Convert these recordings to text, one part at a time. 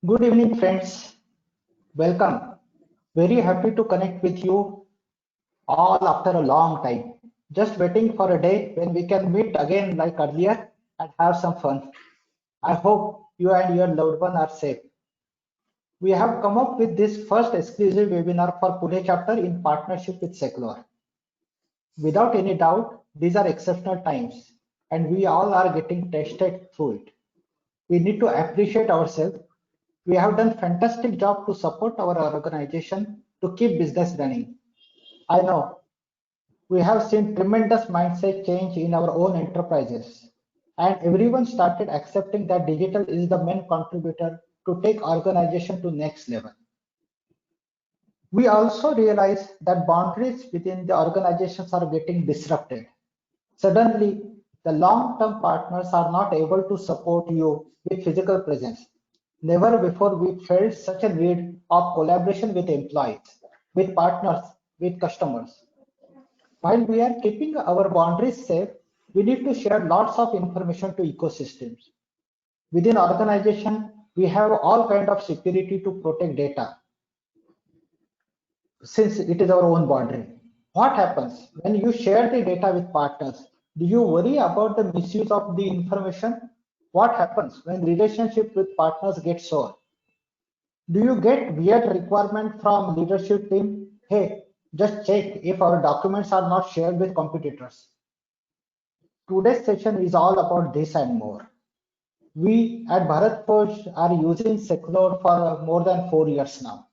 Good evening, friends. Welcome. Very happy to connect with you all after a long time. Just waiting for a day when we can meet again like earlier and have some fun. I hope you and your loved one are safe. We have come up with this first exclusive webinar for Pune chapter in partnership with Secular. Without any doubt, these are exceptional times and we all are getting tested through it. We need to appreciate ourselves. We have done fantastic job to support our organization to keep business running. I know we have seen tremendous mindset change in our own enterprises, and everyone started accepting that digital is the main contributor to take organization to next level. We also realize that boundaries within the organizations are getting disrupted. Suddenly, the long-term partners are not able to support you with physical presence. Never before we felt such a need of collaboration with employees, with partners, with customers. While we are keeping our boundaries safe, we need to share lots of information to ecosystems. Within organization, we have all kind of security to protect data since it is our own boundary. What happens when you share the data with partners? Do you worry about the misuse of the information? What happens when relationship with partners get sour? Do you get weird requirement from leadership team? Hey, just check if our documents are not shared with competitors. Today's session is all about this and more. We at Bharat Forge are using Secular for more than 4 years now.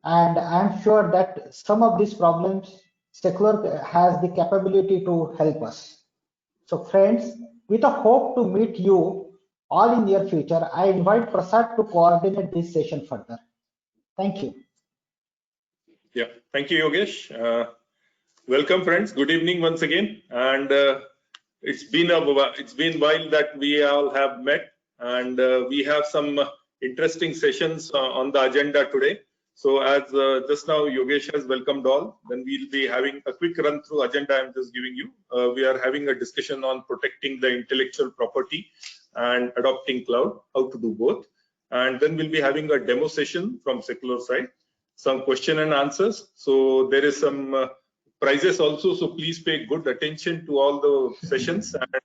And I'm sure that some of these problems Secular has the capability to help us. So friends, with a hope to meet you all in near future, I invite Prasad to coordinate this session further. Thank you. Yeah, thank you, Yogesh. Welcome, friends. Good evening once again. And it's been a while that we all have met, and we have some interesting sessions on the agenda today. So as just now Yogesh has welcomed all, then we'll be having a quick run through agenda I'm just giving you. We are having a discussion on protecting the intellectual property and adopting cloud, how to do both. And then we'll be having a demo session from Secular side, some question and answers. So there is some prizes also, so please pay good attention to all the sessions. And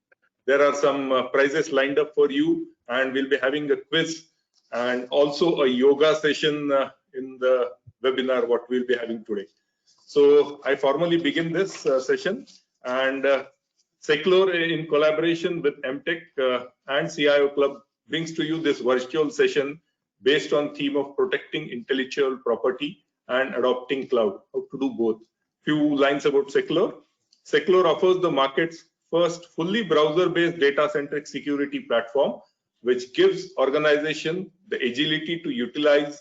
there are some prizes lined up for you, and we'll be having a quiz and also a yoga session in the webinar what we'll be having today. So I formally begin this session, and Secular in collaboration with M.Tech and CIO Klub brings to you this virtual session based on theme of protecting intellectual property and adopting cloud, how to do both. Few lines about Secular. Secular offers the market's first fully browser-based data-centric security platform, which gives organization the agility to utilize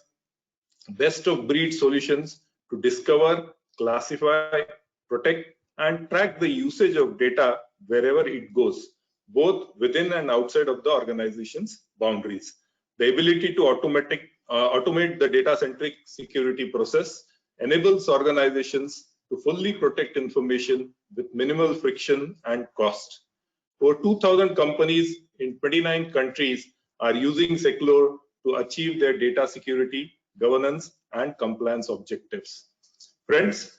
best-of-breed solutions to discover, classify, protect, and track the usage of data wherever it goes, both within and outside of the organization's boundaries. The ability to automate the data-centric security process enables organizations to fully protect information with minimal friction and cost. Over 2,000 companies in 29 countries are using Secular to achieve their data security, governance, and compliance objectives. Friends,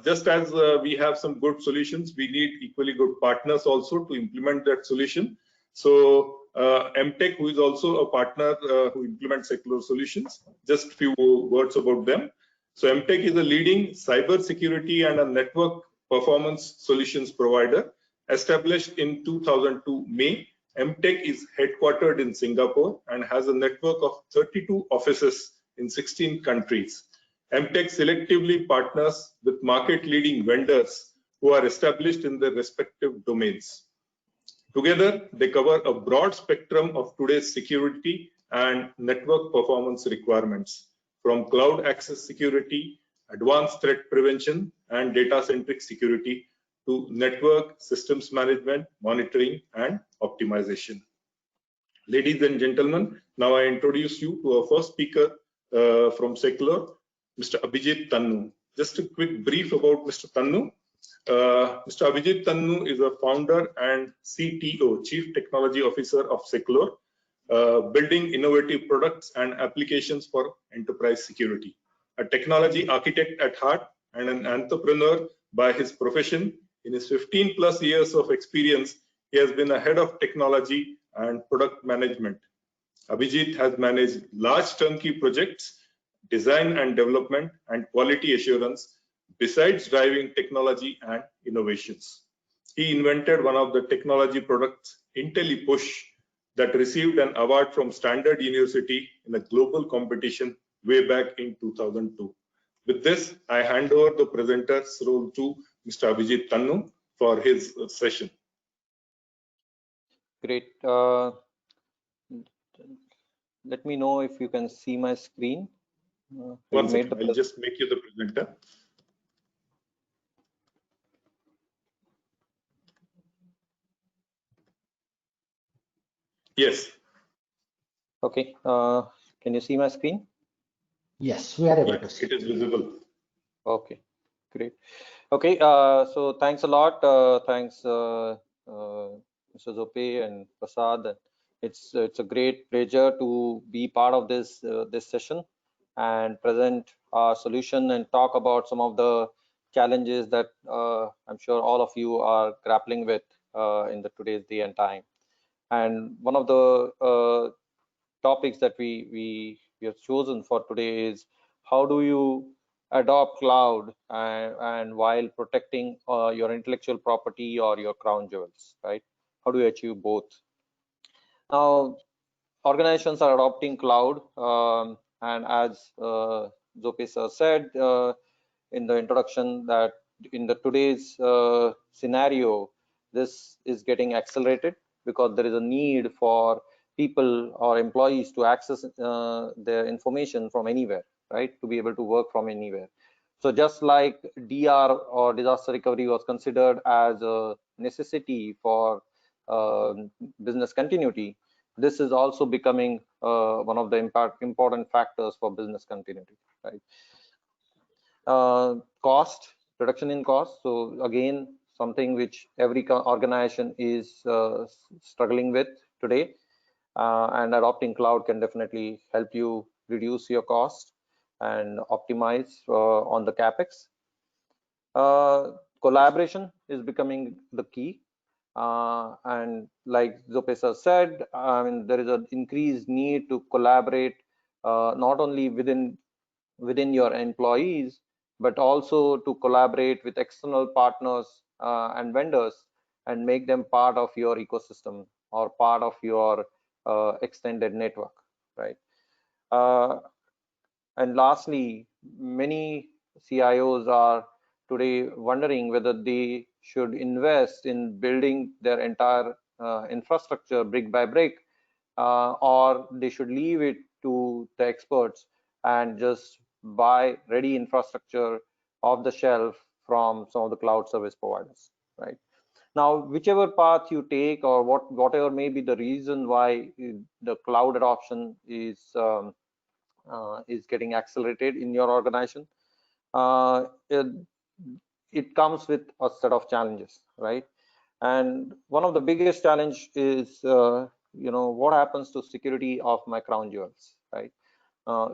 just as we have some good solutions, we need equally good partners also to implement that solution. So M.Tech, who is also a partner who implements Secular solutions, just few words about them. So M.Tech is a leading cyber security and a network performance solutions provider. Established in 2002 May, M.Tech is headquartered in Singapore and has a network of 32 offices in 16 countries. M.Tech selectively partners with market-leading vendors who are established in their respective domains. Together, they cover a broad spectrum of today's security and network performance requirements, from cloud access security, advanced threat prevention, and data-centric security to network systems management, monitoring, and optimization. Ladies and gentlemen, now I introduce you to our first speaker from Secular, Mr. Abhijit Tannu. Just a quick brief about Mr. Tannu. Mr. Abhijit Tannu is a founder and CTO, Chief Technology Officer of Secular. building innovative products and applications for enterprise security. A technology architect at heart and an entrepreneur by his profession, in his 15 plus years of experience, he has been a head of technology and product management. Abhijit has managed large turnkey projects, design and development, and quality assurance, besides driving technology and innovations. He invented one of the technology products, IntelliPush, that received an award from Standard University in a global competition way back in 2002. With this, I hand over the presenter's role to Mr. Abhijit Tannu for his session. Great. Let me know if you can see my screen. One second, I'll just make you the presenter. Yes. Okay. Can you see my screen? Yes, we are able to see. It is visible. Okay, great. Okay, so thanks a lot. Thanks, Mr. Zope and Prasad. It's a great pleasure to be part of this session and present our solution and talk about some of the challenges that I'm sure all of you are grappling with in today's day and time. And one of the topics that we have chosen for today is how do you adopt cloud and while protecting your intellectual property or your crown jewels, right? How do you achieve both? Now, organizations are adopting cloud, and as Zope sir said in the introduction, that in the today's scenario, this is getting accelerated because there is a need for people or employees to access their information from anywhere, right? To be able to work from anywhere. So just like DR or disaster recovery was considered as a necessity for business continuity, this is also becoming one of the important factors for business continuity, right? Cost, reduction in cost. So again, something which every organization is struggling with today, and adopting cloud can definitely help you reduce your cost and optimize on the capex. Collaboration is becoming the key. And like Zopesa said, I mean, there is an increased need to collaborate not only within your employees, but also to collaborate with external partners and vendors and make them part of your ecosystem or part of your extended network, right? And lastly, many CIOs are today wondering whether they should invest in building their entire infrastructure brick by brick, or they should leave it to the experts and just buy ready infrastructure off the shelf from some of the cloud service providers, right? Now, whichever path you take, or whatever may be the reason why the cloud adoption is getting accelerated in your organization, it comes with a set of challenges, right? And one of the biggest challenge is what happens to security of my crown jewels, right?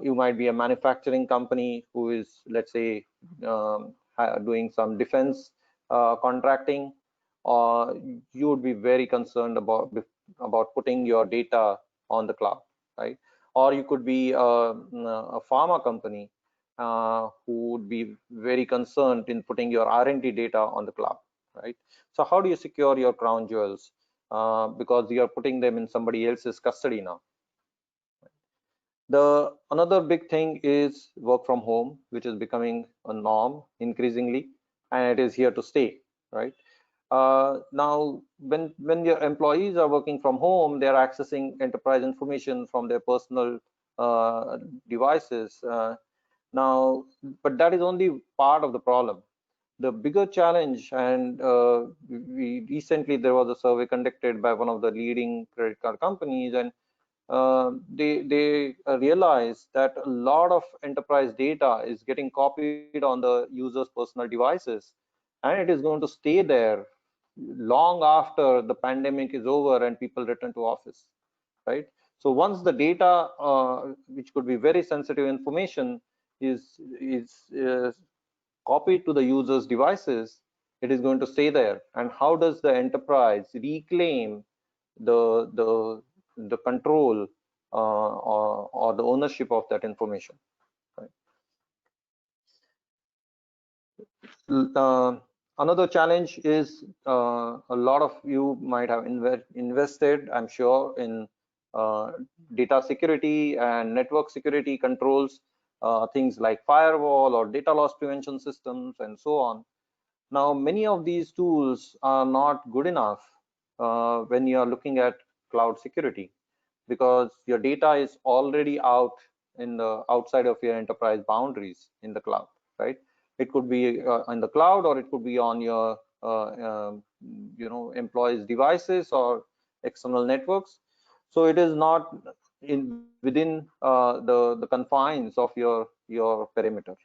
You might be a manufacturing company who is, let's say, doing some defense contracting, or you would be very concerned about putting your data on the cloud, right? Or you could be a pharma company who would be very concerned in putting your R&D data on the cloud, right? So how do you secure your crown jewels? Because you are putting them in somebody else's custody now. Another big thing is work from home, which is becoming a norm increasingly, and it is here to stay, right? Now, when your employees are working from home, they are accessing enterprise information from their personal devices. Now, but that is only part of the problem. The bigger challenge, and recently there was a survey conducted by one of the leading credit card companies, and they realized that a lot of enterprise data is getting copied on the user's personal devices, and it is going to stay there long after the pandemic is over and people return to office, right? So once the data, which could be very sensitive information, is copied to the user's devices, it is going to stay there. And how does the enterprise reclaim the control or the ownership of that information? Right? Another challenge is a lot of you might have invested, I'm sure, in data security and network security controls, things like firewall or data loss prevention systems and so on. Now, many of these tools are not good enough when you are looking at cloud security, because your data is already out in the outside of your enterprise boundaries in the cloud, right? It could be in the cloud, or it could be on your employees' devices or external networks. So it is not within the confines of your perimeter,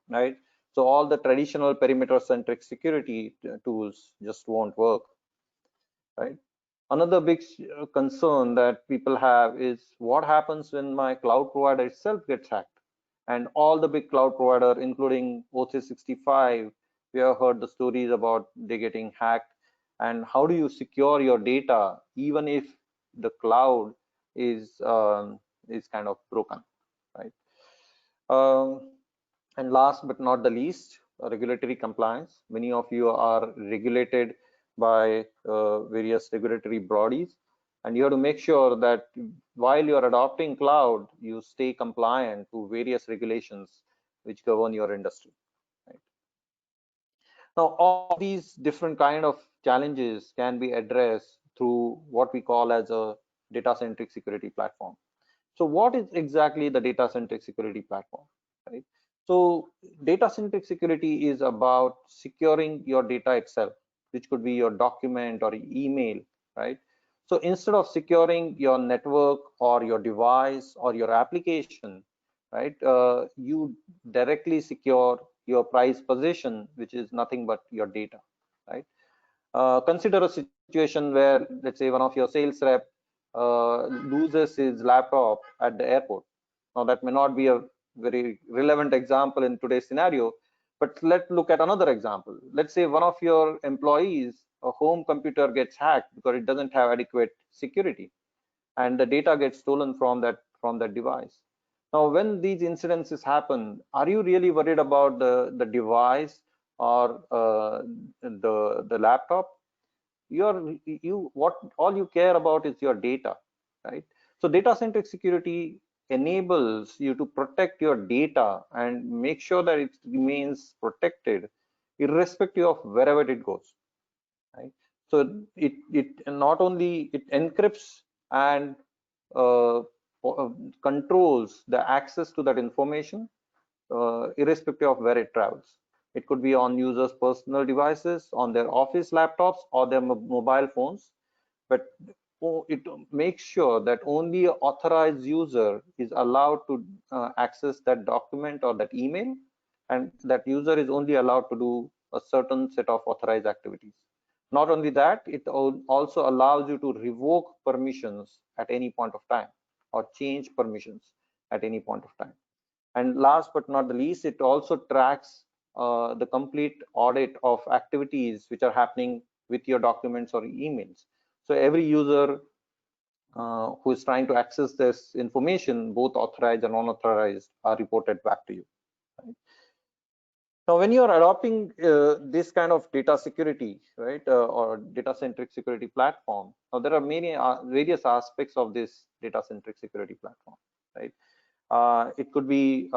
right? So all the traditional perimeter centric security tools just won't work, right? Another big concern that people have is what happens when my cloud provider itself gets hacked. And all the big cloud provider, including O365, we have heard the stories about they getting hacked. And how do you secure your data even if the cloud is kind of broken, right? Um, and last but not the least, regulatory compliance. Many of you are regulated by various regulatory bodies, and you have to make sure that while you are adopting cloud, you stay compliant to various regulations which govern your industry. Right? Now, all these different kind of challenges can be addressed through what we call as a data-centric security platform. So what is exactly the data-centric security platform, right? So data-centric security is about securing your data itself, which could be your document or email, right? So instead of securing your network or your device or your application, right, you directly secure your prized possession, which is nothing but your data, right? Consider a situation where, let's say, one of your sales rep loses his laptop at the airport. Now, that may not be a very relevant example in today's scenario, but let's look at another example. Let's say one of your employees, a home computer gets hacked because it doesn't have adequate security, and the data gets stolen from that device. Now, when these incidences happen, are you really worried about the device or the laptop? What all you care about is your data, right? So data centric security enables you to protect your data and make sure that it remains protected irrespective of wherever it goes, right? So it not only it encrypts and uh, controls the access to that information irrespective of where it travels. It could be on users' personal devices, on their office laptops, or their mobile phones, but it makes sure that only an authorized user is allowed to access that document or that email, and that user is only allowed to do a certain set of authorized activities. Not only that, it also allows you to revoke permissions at any point of time or change permissions at any point of time. And last but not the least, it also tracks the complete audit of activities which are happening with your documents or emails. So every user who is trying to access this information, both authorized and unauthorized, are reported back to you. Right? Now, when you are adopting this kind of data security, right, or data-centric security platform, now there are many various aspects of this data-centric security platform, right? It could be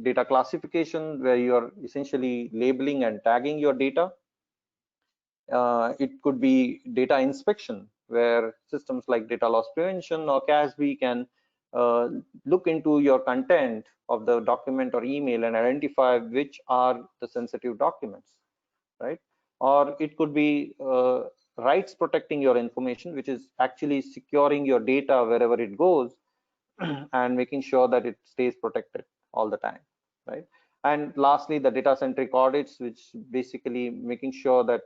data classification, where you are essentially labeling and tagging your data. It could be data inspection, where systems like data loss prevention or CASB can look into your content of the document or email and identify which are the sensitive documents, right? Or it could be rights protecting your information, which is actually securing your data wherever it goes and making sure that it stays protected all the time, right? And lastly, the data centric audits, which basically making sure that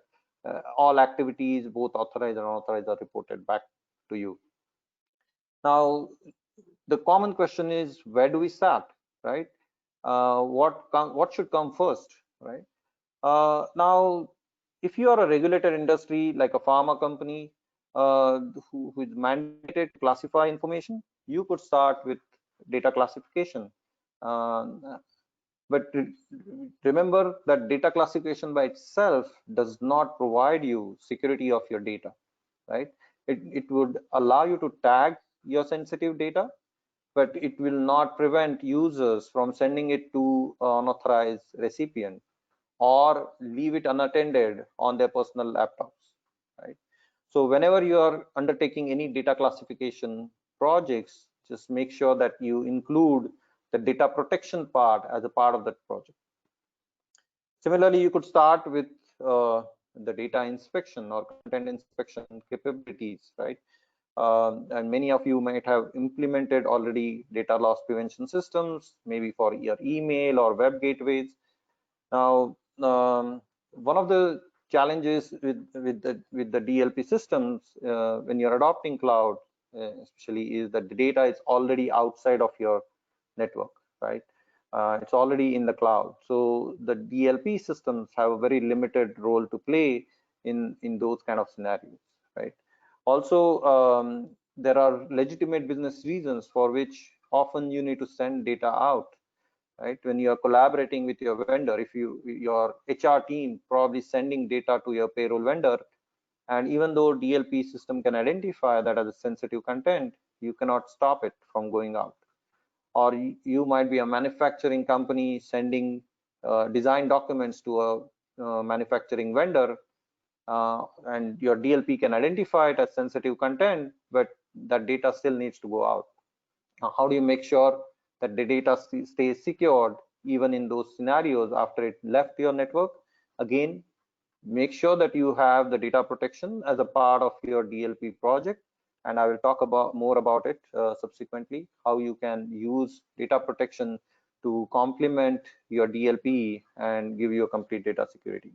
all activities, both authorized and unauthorized, are reported back to you. Now, the common question is, where do we start, right? What should come first, right? Now, if you are a regulated industry like a pharma company who is mandated to classify information, you could start with data classification. But remember that data classification by itself does not provide you security of your data, right? It would allow you to tag your sensitive data, but it will not prevent users from sending it to an unauthorized recipient or leave it unattended on their personal laptops, right? So whenever you are undertaking any data classification projects, just make sure that you include the data protection part as a part of that project. Similarly, you could start with the data inspection or content inspection capabilities, right? And many of you might have implemented already data loss prevention systems, maybe for your email or web gateways. Now, one of the challenges with the DLP systems when you're adopting cloud, especially, is that the data is already outside of your network, right? It's already in the cloud. So the DLP systems have a very limited role to play in those kind of scenarios, right? Also, there are legitimate business reasons for which often you need to send data out, right? When you are collaborating with your vendor, if your HR team probably sending data to your payroll vendor, and even though DLP system can identify that as a sensitive content, you cannot stop it from going out. Or you might be a manufacturing company sending design documents to a manufacturing vendor, and your DLP can identify it as sensitive content, but that data still needs to go out. Now, how do you make sure that the data stays secured even in those scenarios after it left your network? Again, make sure that you have the data protection as a part of your DLP project, and I will talk about more about it subsequently, how you can use data protection to complement your DLP and give you a complete data security.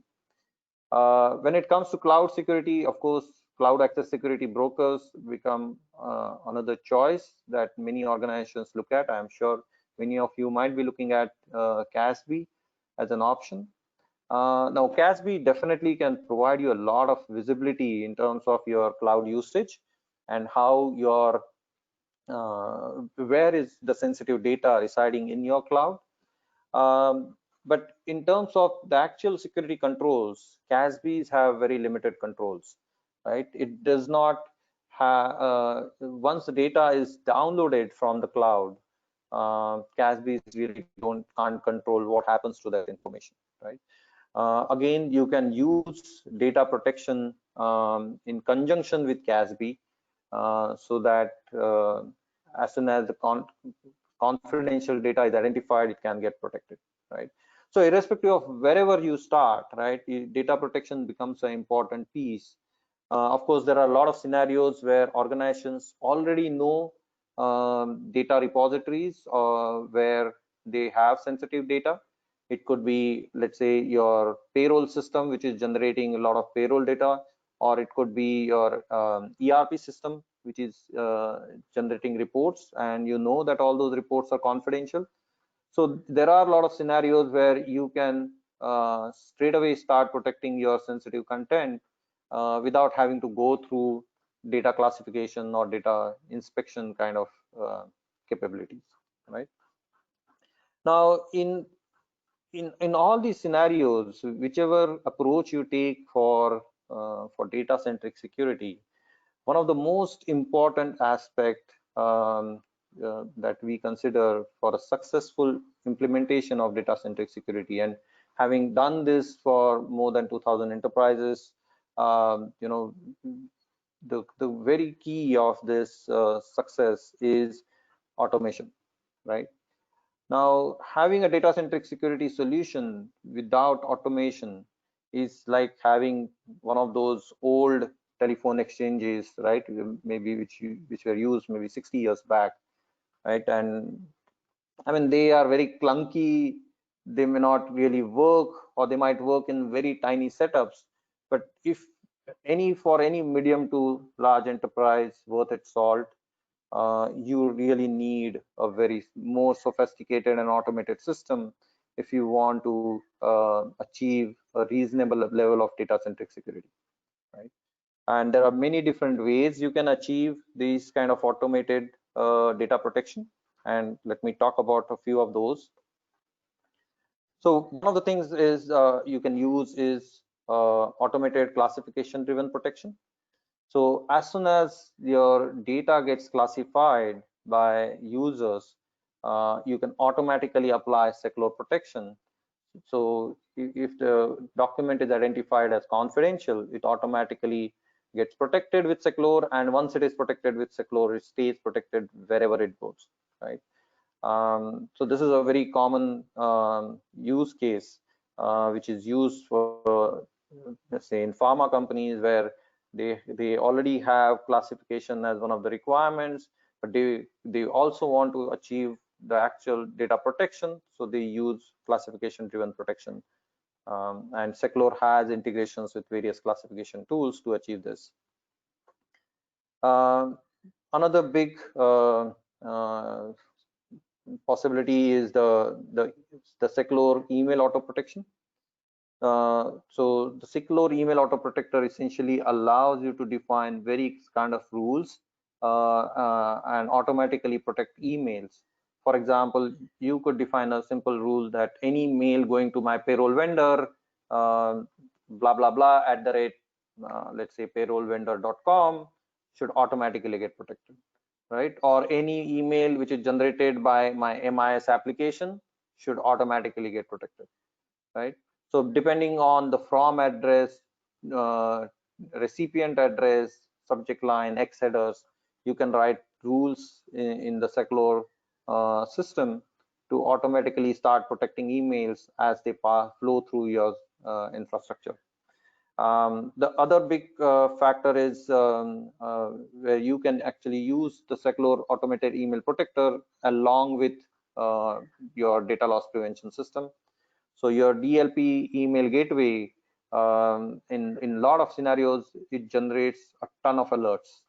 When it comes to cloud security, of course, cloud access security brokers become another choice that many organizations look at. I'm sure many of you might be looking at CASB as an option. Now, CASB definitely can provide you a lot of visibility in terms of your cloud usage and how your where is the sensitive data residing in your cloud. But in terms of the actual security controls, CASBs have very limited controls, right? It does not have, once the data is downloaded from the cloud, CASBs really can't control what happens to that information, right? Again, you can use data protection in conjunction with CASB so that as soon as the confidential data is identified, it can get protected, right? So irrespective of wherever you start, right, data protection becomes an important piece. Of course, there are a lot of scenarios where organizations already know data repositories where they have sensitive data. It could be, let's say, your payroll system, which is generating a lot of payroll data, or it could be your ERP system, which is generating reports, and you know that all those reports are confidential. So there are a lot of scenarios where you can straight away start protecting your sensitive content without having to go through data classification or data inspection kind of capabilities, right? Now, in all these scenarios, whichever approach you take for data centric security, one of the most important aspect that we consider for a successful implementation of data centric security, and having done this for more than 2000 enterprises, you know, the very key of this success is automation, right? Now, having a data centric security solution without automation is like having one of those old telephone exchanges, right? Maybe which were used maybe 60 years back, right? And I mean, they are very clunky. They may not really work, or they might work in very tiny setups. But if for any medium to large enterprise worth its salt, you really need a very more sophisticated and automated system if you want to achieve a reasonable level of data-centric security, right? And there are many different ways you can achieve these kind of automated data protection. And let me talk about a few of those. So one of the things is you can use is automated classification driven protection. So as soon as your data gets classified by users, you can automatically apply secure protection. So if the document is identified as confidential, it automatically gets protected with secure, and once it is protected with secure, it stays protected wherever it goes, right? So this is a very common use case which is used for, let's say, in pharma companies where they already have classification as one of the requirements, but they also want to achieve the actual data protection, so they use classification driven protection. And Seclore has integrations with various classification tools to achieve this. Another big possibility is the secure email auto protection. So the secure email auto protector essentially allows you to define very kind of rules and automatically protect emails. For example, you could define a simple rule that any mail going to my payroll vendor, blah blah blah at the rate, let's say payrollvendor.com, should automatically get protected, right? Or any email which is generated by my MIS application should automatically get protected, right? So depending on the from address, uh, recipient address, subject line, X headers, you can write rules in the secure system to automatically start protecting emails as they flow through your infrastructure. The other big factor is where you can actually use the secure automated email protector along with your data loss prevention system. So your DLP email gateway, in a lot of scenarios, it generates a ton of alerts,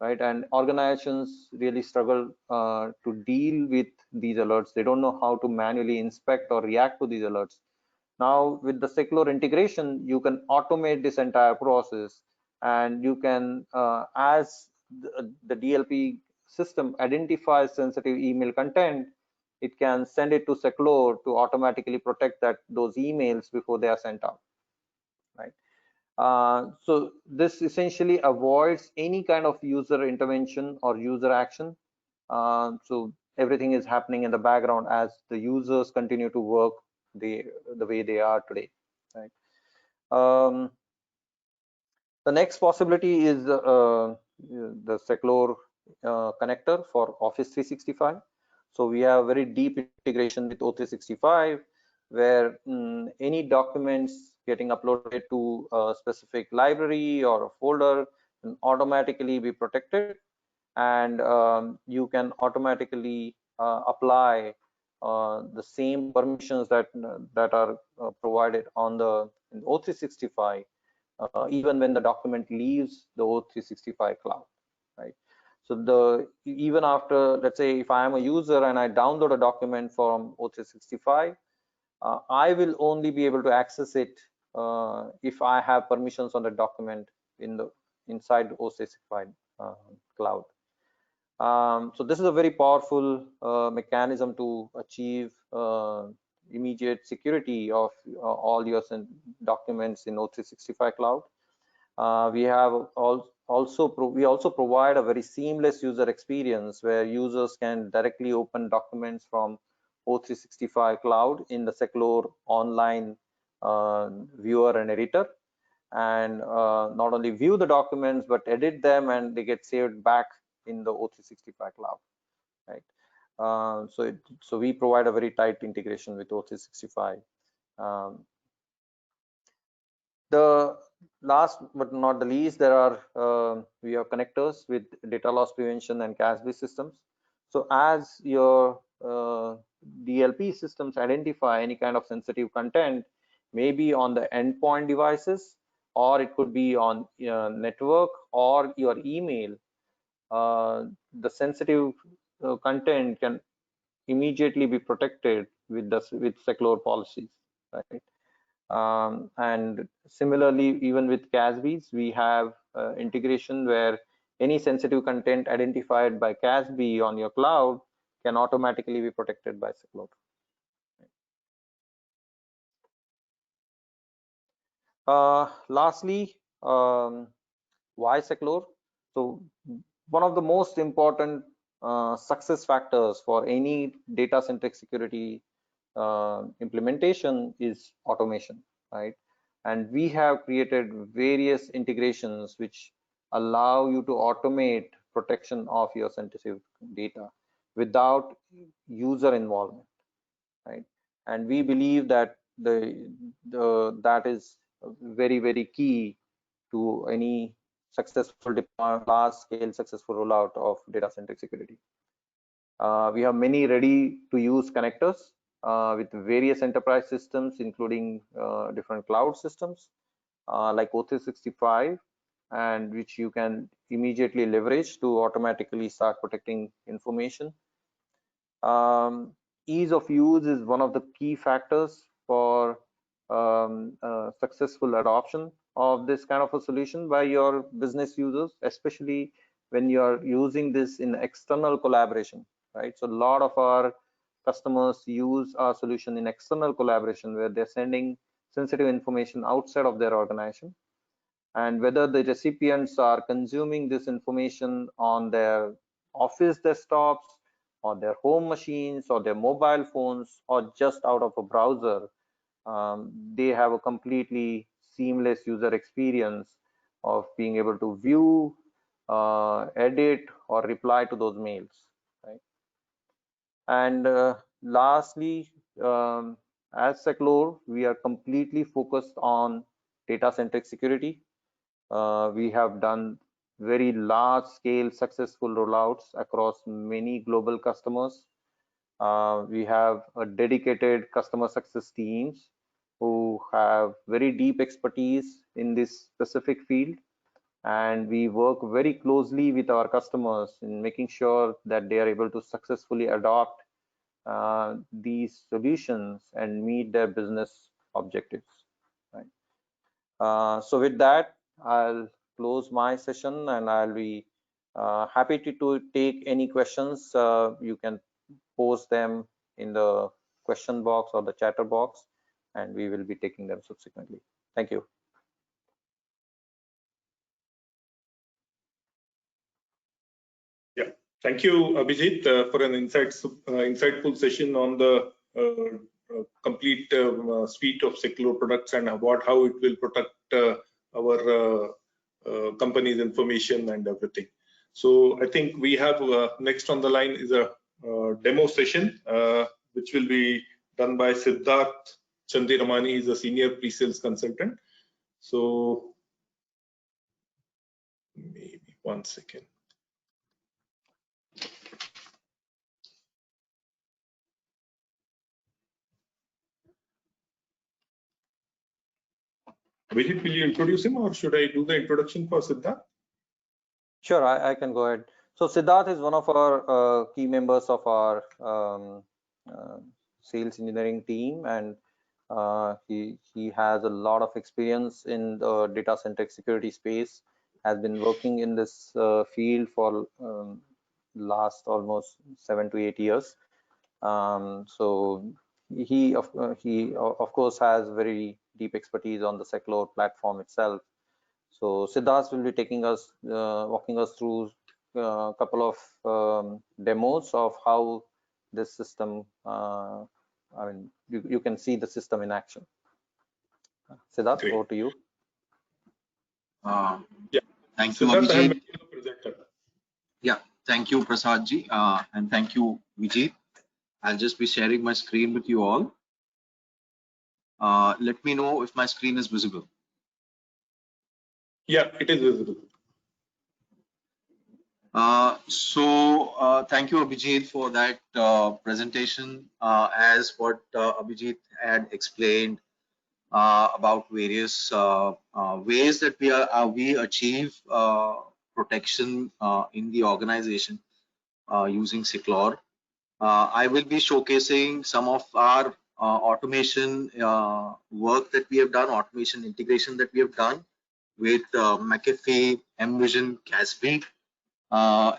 right? And organizations really struggle to deal with these alerts. They don't know how to manually inspect or react to these alerts. Now with the secure integration, you can automate this entire process, and you can, as the DLP system identifies sensitive email content, it can send it to secure to automatically protect those emails before they are sent out, right? So this essentially avoids any kind of user intervention or user action. So everything is happening in the background as the users continue to work the way they are today, right? The next possibility is the secure connector for Office 365. So we have very deep integration with O365, where any documents getting uploaded to a specific library or a folder can automatically be protected, and you can automatically apply the same permissions that are provided on the O365 even when the document leaves the O365 cloud, right? So even after, let's say, if I am a user and I download a document from O365, I will only be able to access it if I have permissions on the document inside the O365 cloud. So this is a very powerful mechanism to achieve immediate security of all your documents in O365 cloud. We also provide a very seamless user experience where users can directly open documents from O365 cloud in the secure online viewer and editor, and not only view the documents but edit them, and they get saved back in the O365 cloud, right? So we provide a very tight integration with O365. The last but not the least, we have connectors with data loss prevention and cache-based systems. So as your DLP systems identify any kind of sensitive content, maybe on the endpoint devices, or it could be on your network or your email, the sensitive content can immediately be protected with secure policies, right? And similarly, even with CASBs, we have integration where any sensitive content identified by CASB on your cloud can automatically be protected by secure. Lastly, why secure? So one of the most important success factors for any data-centric security implementation is automation, right? And we have created various integrations which allow you to automate protection of your sensitive data without user involvement, right? And we believe that that is very, very key to any successful large-scale successful rollout of data-centric security. We have many ready-to-use connectors with various enterprise systems, including different cloud systems like O365, and which you can immediately leverage to automatically start protecting information. Ease of use is one of the key factors for successful adoption of this kind of a solution by your business users, especially when you are using this in external collaboration, right? So a lot of our customers use our solution in external collaboration where they're sending sensitive information outside of their organization, and whether the recipients are consuming this information on their office desktops or their home machines or their mobile phones or just out of a browser, they have a completely seamless user experience of being able to view, edit, or reply to those mails, right? And lastly, as Seclore, we are completely focused on data-centric security. We have done very large-scale successful rollouts across many global customers. We have a dedicated customer success teams who have very deep expertise in this specific field, and we work very closely with our customers in making sure that they are able to successfully adopt these solutions and meet their business objectives, right? So with that, I'll close my session, and I'll be happy to take any questions. You can post them in the question box or the chatter box, and we will be taking them subsequently. Thank you. Yeah, thank you, Abhijit, for an insightful session on the complete suite of Seclore products and how it will protect our company's information and everything. So I think we have next on the line is a demo session, which will be done by Siddharth Chandiramani. He's a senior pre-sales consultant. So maybe 1 second. Abhijit, will you introduce him, or should I do the introduction for Siddharth? Sure, I can go ahead. So Siddharth is one of our key members of our sales engineering team, and he has a lot of experience in the data-centric security space, has been working in this field for last almost 7 to 8 years. So he of course has very deep expertise on the Seclore platform itself. So Siddharth will be taking us, walking us through a couple of demos of how this system, I mean, you can see the system in action. Siddharth, Great. over to you. Yeah. Thank you, Siddharth, Abhijit. presenter. Yeah, thank you, Prasad ji, and thank you, Vijay. I'll just be sharing my screen with you all. Let me know if my screen is visible. Yeah, it is visible. Thank you, Abhijit, for that presentation. As what Abhijit had explained about various ways that we achieve protection in the organization using Seclor. I will be showcasing some of our automation work that we have done, automation integration that we have done with McAfee, mVision, Gatsby,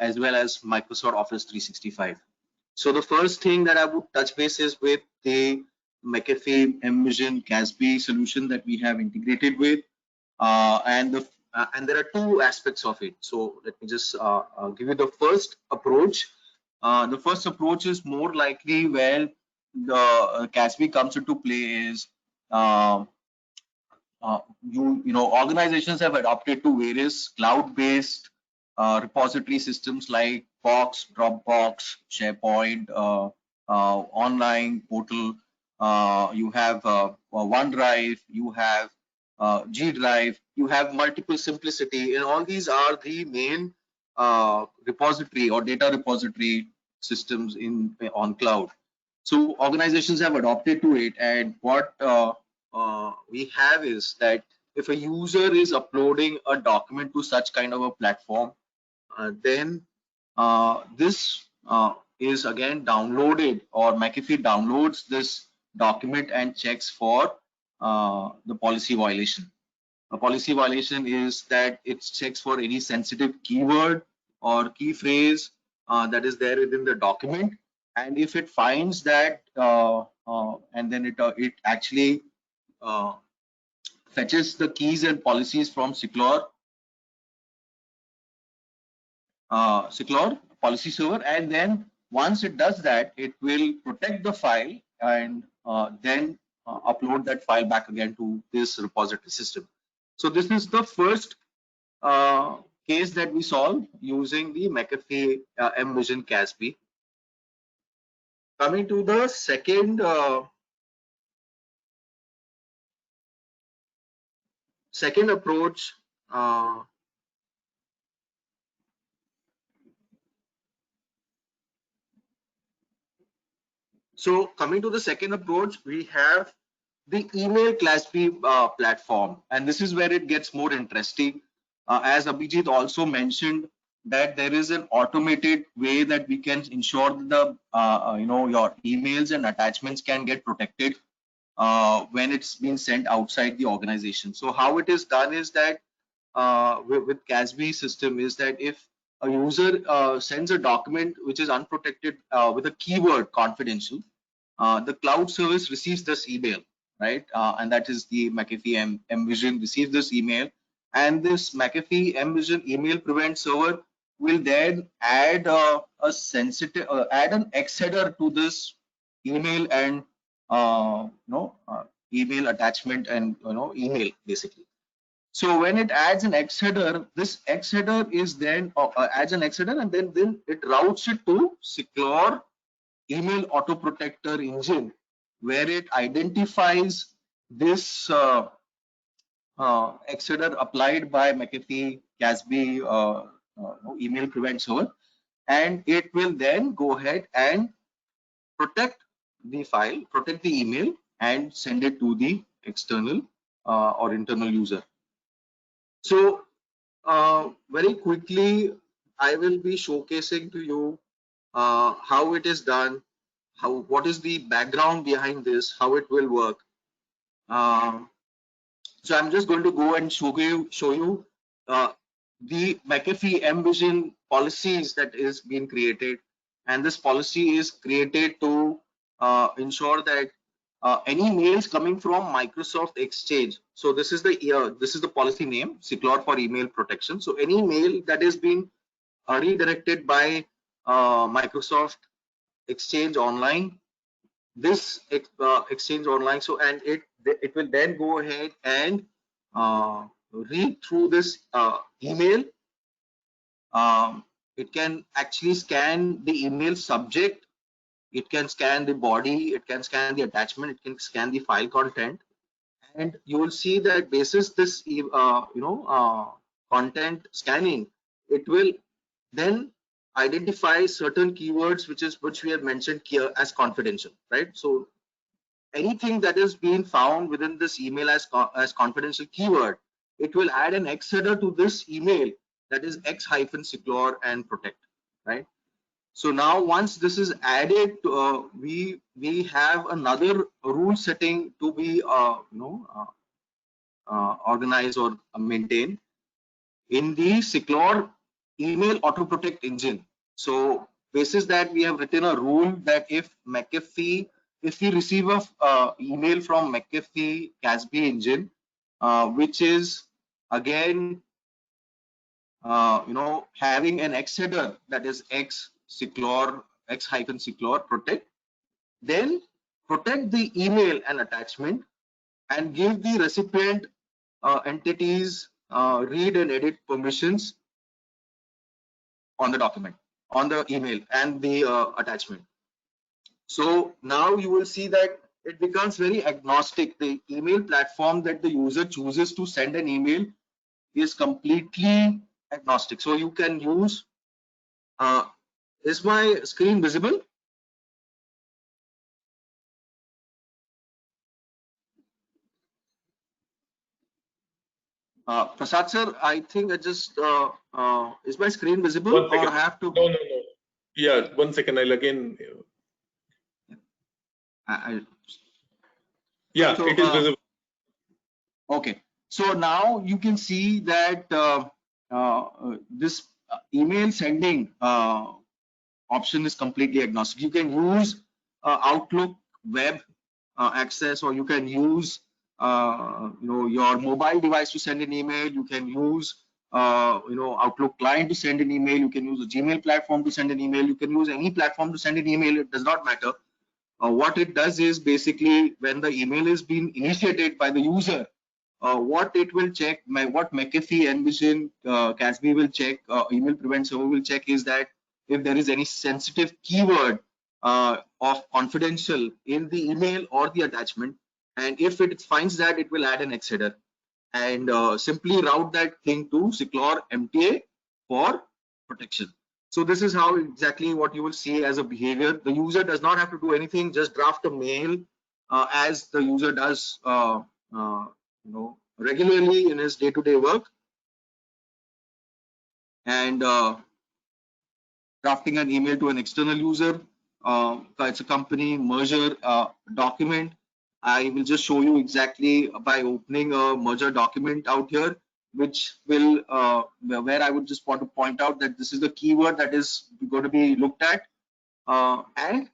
as well as Microsoft Office 365. So the first thing that I would touch base is with the McAfee, mVision, Gatsby solution that we have integrated with, and there are two aspects of it. So let me just give you the first approach. The first approach is more likely where the Gatsby comes into play is organizations have adopted to various cloud-based repository systems like Box, Dropbox, SharePoint, online portal. You have OneDrive, you have G Drive, you have multiple simplicity, and all these are the main repository or data repository systems on cloud. So organizations have adopted to it, and what we have is that if a user is uploading a document to such kind of a platform, then this is again downloaded, or McAfee downloads this document and checks for the policy violation. A policy violation is that it checks for any sensitive keyword or key phrase that is there within the document, and if it finds that, and then it actually fetches the keys and policies from Seclor policy server, and then once it does that, it will protect the file and then upload that file back again to this repository system. So this is the first case that we solve using the McAfee mVision Gatsby. Coming to the second approach, so coming to the second approach, we have the email Gatsby platform, and this is where it gets more interesting. As Abhijit also mentioned, that there is an automated way that we can ensure that the your emails and attachments can get protected when it's been sent outside the organization. So how it is done is that with Gatsby system is that if a user sends a document which is unprotected with a keyword confidential, the cloud service receives this email, right? And that is the McAfee mVision receives this email, and this McAfee mVision email prevent server will then add a sensitive, add an X header to this email and email attachment and email basically. So when it adds an X header, this X header is then adds an X header, and then it routes it to Seclor email auto protector engine, where it identifies this X header applied by McAfee Gatsby email prevent server, and it will then go ahead and protect the file, protect the email, and send it to the external or internal user. So very quickly, I will be showcasing to you how it is done, what is the background behind this, how it will work. So I'm just going to go and show you the McAfee mVision policies that is being created, and this policy is created to ensure that any mails coming from Microsoft Exchange. So this is the policy name, Seclor for email protection. So any mail that is being redirected by Microsoft Exchange Online, this Exchange Online, so and it will then go ahead and read through this email. It can actually scan the email subject, it can scan the body, it can scan the attachment, it can scan the file content, and you will see that basis this content scanning, it will then identify certain keywords which we have mentioned here as confidential, right? So anything that is being found within this email as confidential keyword, it will add an X header to this email that is X-secure and protect, right? So now once this is added, we have another rule setting to be organize or maintain in the secure email auto protect engine. So basis that we have written a rule that if McAfee, if we receive a email from McAfee CASB engine, which is again having an X header, that is X secure, X-secure protect, then protect the email and attachment and give the recipient entities read and edit permissions on the document, on the email and the attachment. So now you will see that it becomes very agnostic. The email platform that the user chooses to send an email is completely agnostic. So you can use, is my screen visible? Prasad sir, I think I just, is my screen visible? 1 second. Or I have to? No. Yeah, 1 second. I'll again. Yeah, so, it is visible. Okay. So now you can see that this email sending option is completely agnostic. You can use Outlook web access, or you can use your mobile device to send an email. You can use Outlook client to send an email. You can use a Gmail platform to send an email. You can use any platform to send an email. It does not matter. What it does is basically when the email is being initiated by the user, what it will check, what McAfee Envision CASB will check, email prevent server will check is that if there is any sensitive keyword of confidential in the email or the attachment, and if it finds that, it will add an X header and simply route that thing to secure MTA for protection. So this is how exactly what you will see as a behavior. The user does not have to do anything, just draft a mail as the user does regularly in his day-to-day work, and drafting an email to an external user. It's a company merger document. I will just show you exactly by opening a merger document out here, which will where I would just want to point out that this is the keyword that is going to be looked at, and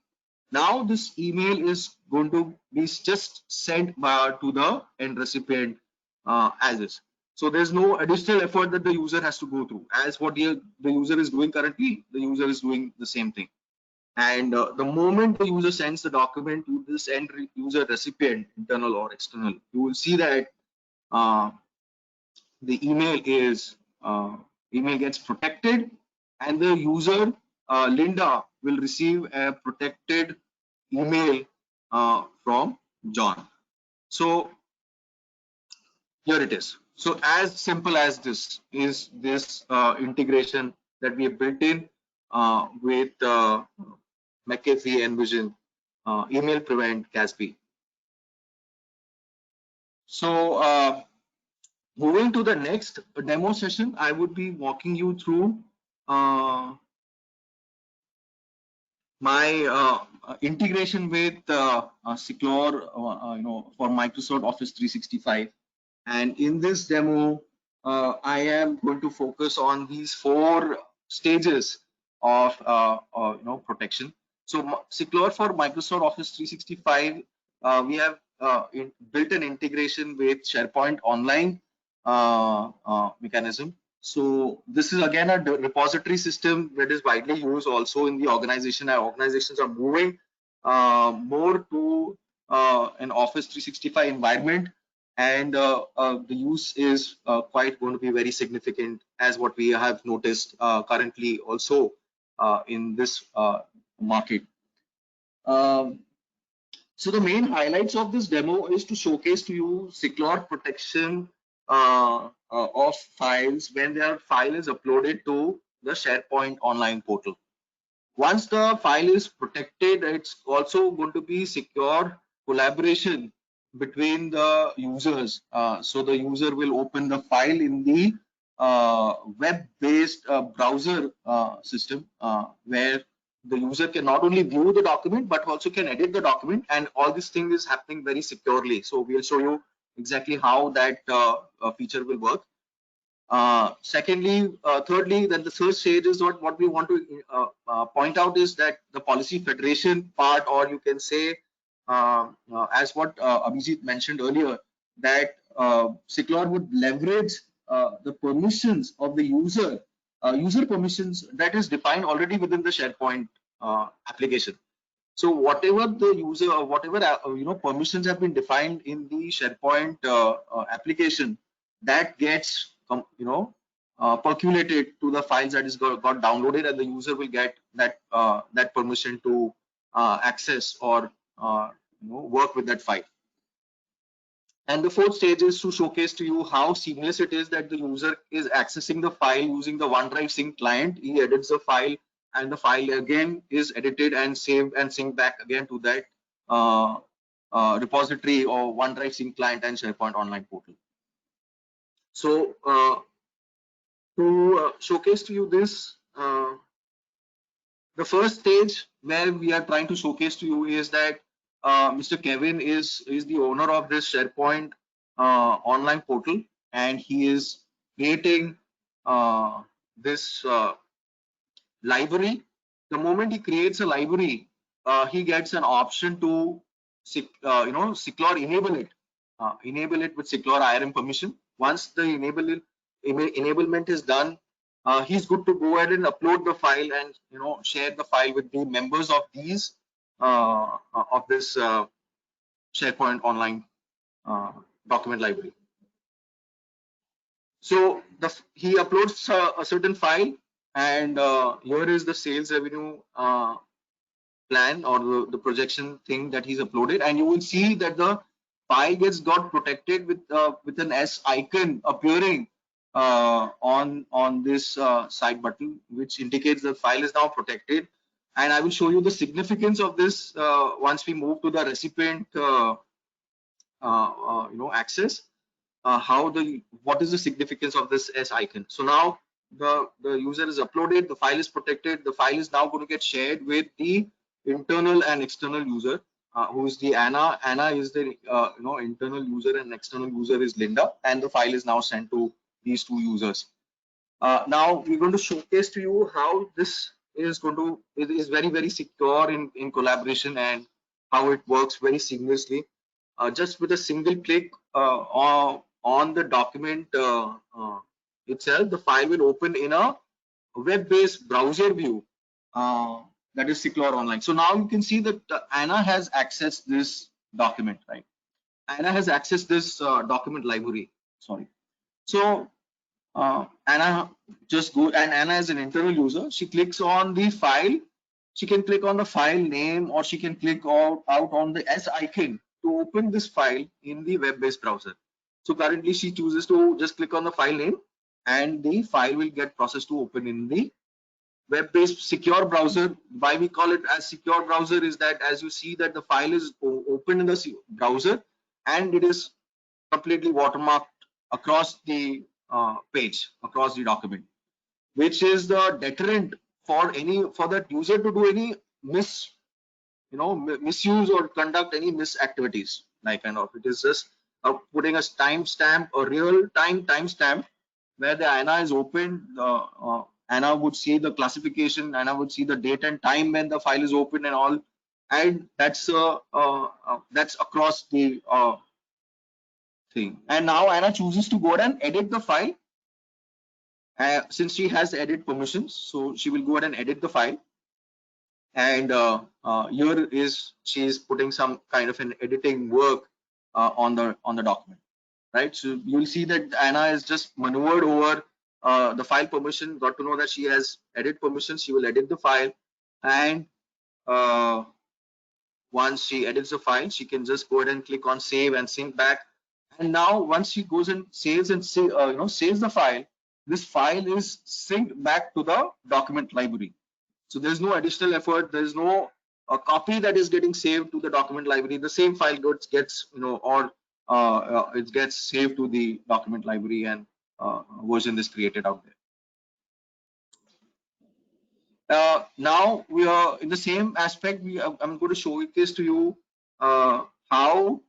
now this email is going to be just sent to the end recipient as is. So there's no additional effort that the user has to go through. As what the user is doing currently, the user is doing the same thing. And the moment the user sends the document to this end user recipient, internal or external, you will see that the email gets protected, and the user Linda will receive a protected email from John. So here it is. So as simple as this is this integration that we have built in with McAfee Envision email prevent CASB. So moving to the next demo session, I would be walking you through my integration with Secure, for Microsoft Office 365. And in this demo, I am going to focus on these 4 stages of protection. So Secure for Microsoft Office 365, we have built an integration with SharePoint Online mechanism. So this is again a repository system that is widely used also in the organization. Our organizations are moving more to an Office 365 environment, and the use is quite going to be very significant, as what we have noticed currently also in this market. So the main highlights of this demo is to showcase to you secure protection of files when their file is uploaded to the SharePoint Online portal. Once the file is protected, it's also going to be secure collaboration between the users. So the user will open the file in the web-based browser system where the user can not only view the document but also can edit the document, and all this thing is happening very securely. So we'll show you exactly how that feature will work. Thirdly, then the third stage is what we want to point out is that the policy federation part, or you can say, as what Abhijit mentioned earlier, that Secure would leverage the permissions of the user permissions that is defined already within the SharePoint application. So whatever the user or whatever permissions have been defined in the SharePoint application, that gets percolated to the files that is got downloaded, and the user will get that that permission to access or work with that file. And the fourth stage is to showcase to you how seamless it is that the user is accessing the file using the OneDrive sync client. He edits the file, and the file again is edited and saved and synced back again to that repository or OneDrive sync client and SharePoint online portal. So to showcase to you this, the first stage where we are trying to showcase to you is that Mr. Kevin is the owner of this SharePoint online portal, and he is creating this library. The moment he creates a library, he gets an option to secure enable it with secure IRM permission. Once the enablement is done, he's good to go ahead and upload the file and share the file with the members of these of this SharePoint online document library. So he uploads a certain file, and here is the sales revenue plan or the projection thing that he's uploaded, and you will see that the file got protected with an S icon appearing on this side button, which indicates the file is now protected. And I will show you the significance of this once we move to the recipient access. What is the significance of this S icon? So now the user is uploaded, the file is protected, the file is now going to get shared with the internal and external user, who is the Anna. Anna is the internal user, and external user is Linda, and the file is now sent to these two users. Now we're going to showcase to you how this is it is very secure in collaboration, and how it works very seamlessly. Just with a single click on the document itself, the file will open in a web-based browser view that is secure online. So now you can see that Anna has accessed this document, right? Anna has accessed this document library. Sorry. So Anna Anna is an internal user. She clicks on the file. She can click on the file name, or she can click out on the S icon to open this file in the web-based browser. So currently she chooses to just click on the file name, and the file will get processed to open in the web-based secure browser. Why we call it as secure browser is that, as you see, that the file is open in the browser, and it is completely watermarked across the page, across the document, which is the deterrent for that user to do any misuse or conduct any misactivities. Like it is just putting a timestamp, a real-time timestamp, where the Anna is opened. Anna would see the classification, Anna would see the date and time when the file is open and all, and that's across the thing. And now Anna chooses to go ahead and edit the file. Since she has edit permissions, so she will go ahead and edit the file. And here she is putting some kind of an editing work on the document, right? So you will see that Anna is just maneuvered over the file permission, got to know that she has edit permissions. She will edit the file, and once she edits the file, she can just go ahead and click on save and sync back. And now once she goes and saves the file, this file is synced back to the document library. So there's no additional effort. There's no copy that is getting saved to the document library. The same file gets it gets saved to the document library, and version is created out there. Now we are in the same aspect. I'm going to showcase to you how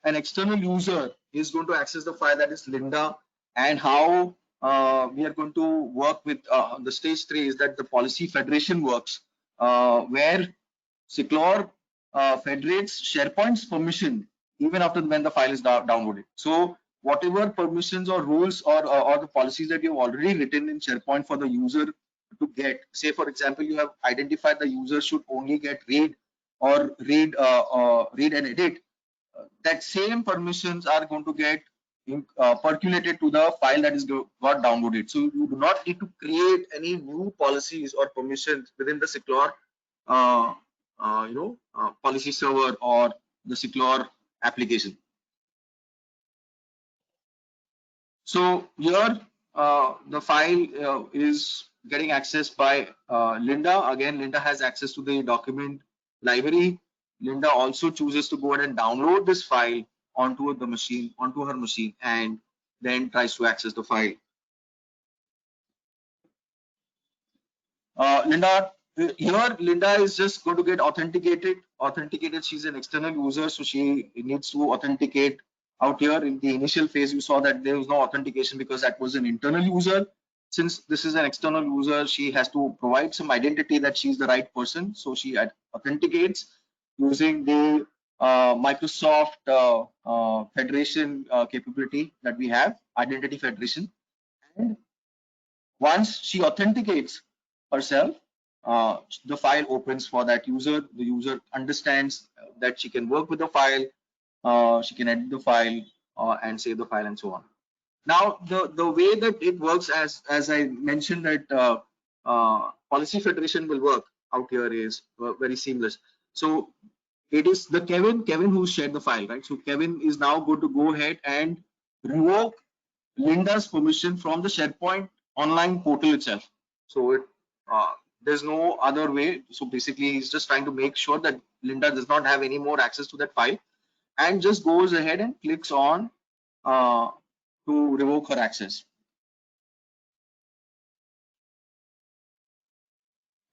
an external user is going to access the file, that is Linda, and how we are going to work with the stage 3 is that the policy federation works, where Secure federates SharePoint's permission even after when the file is downloaded. So whatever permissions or rules or the policies that you've already written in SharePoint for the user to get, say for example, you have identified the user should only get read or read and edit, that same permissions are going to get percolated to the file that is got downloaded. So you do not need to create any new policies or permissions within the Secure policy server or the Secure application. So here the file is getting accessed by Linda. Again, Linda has access to the document library. Linda also chooses to go ahead and download this file onto her machine, and then tries to access the file. Linda is just going to get authenticated. She's an external user, so she needs to authenticate out here. In the initial phase, you saw that there was no authentication because that was an internal user. Since this is an external user, she has to provide some identity that she's the right person. So she authenticates using the Microsoft Federation capability that we have, Identity Federation. And once she authenticates herself, the file opens for that user. The user understands that she can work with the file, she can edit the file and save the file and so on. Now, the way that it works, as I mentioned, that policy federation will work out here is very seamless. So it is the Kevin who shared the file, right? So Kevin is now going to go ahead and revoke Linda's permission from the SharePoint online portal itself. So there's no other way. So basically, he's just trying to make sure that Linda does not have any more access to that file, and just goes ahead and clicks on to revoke her access.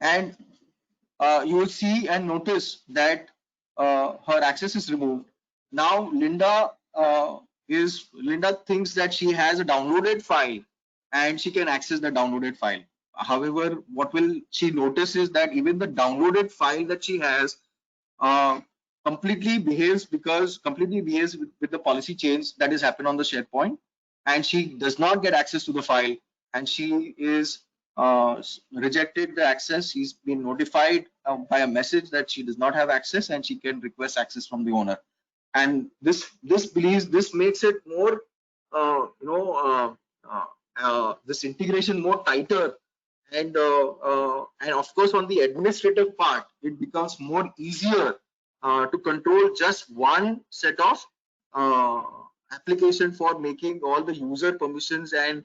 And you will see and notice that her access is removed. Now Linda thinks that she has a downloaded file and she can access the downloaded file. However, what will she notice is that even the downloaded file that she has completely behaves with the policy change that has happened on the SharePoint, and she does not get access to the file, and she is rejected the access. She's been notified by a message that she does not have access, and she can request access from the owner. And this makes it more this integration more tighter, and of course on the administrative part it becomes more easier to control just one set of application for making all the user permissions and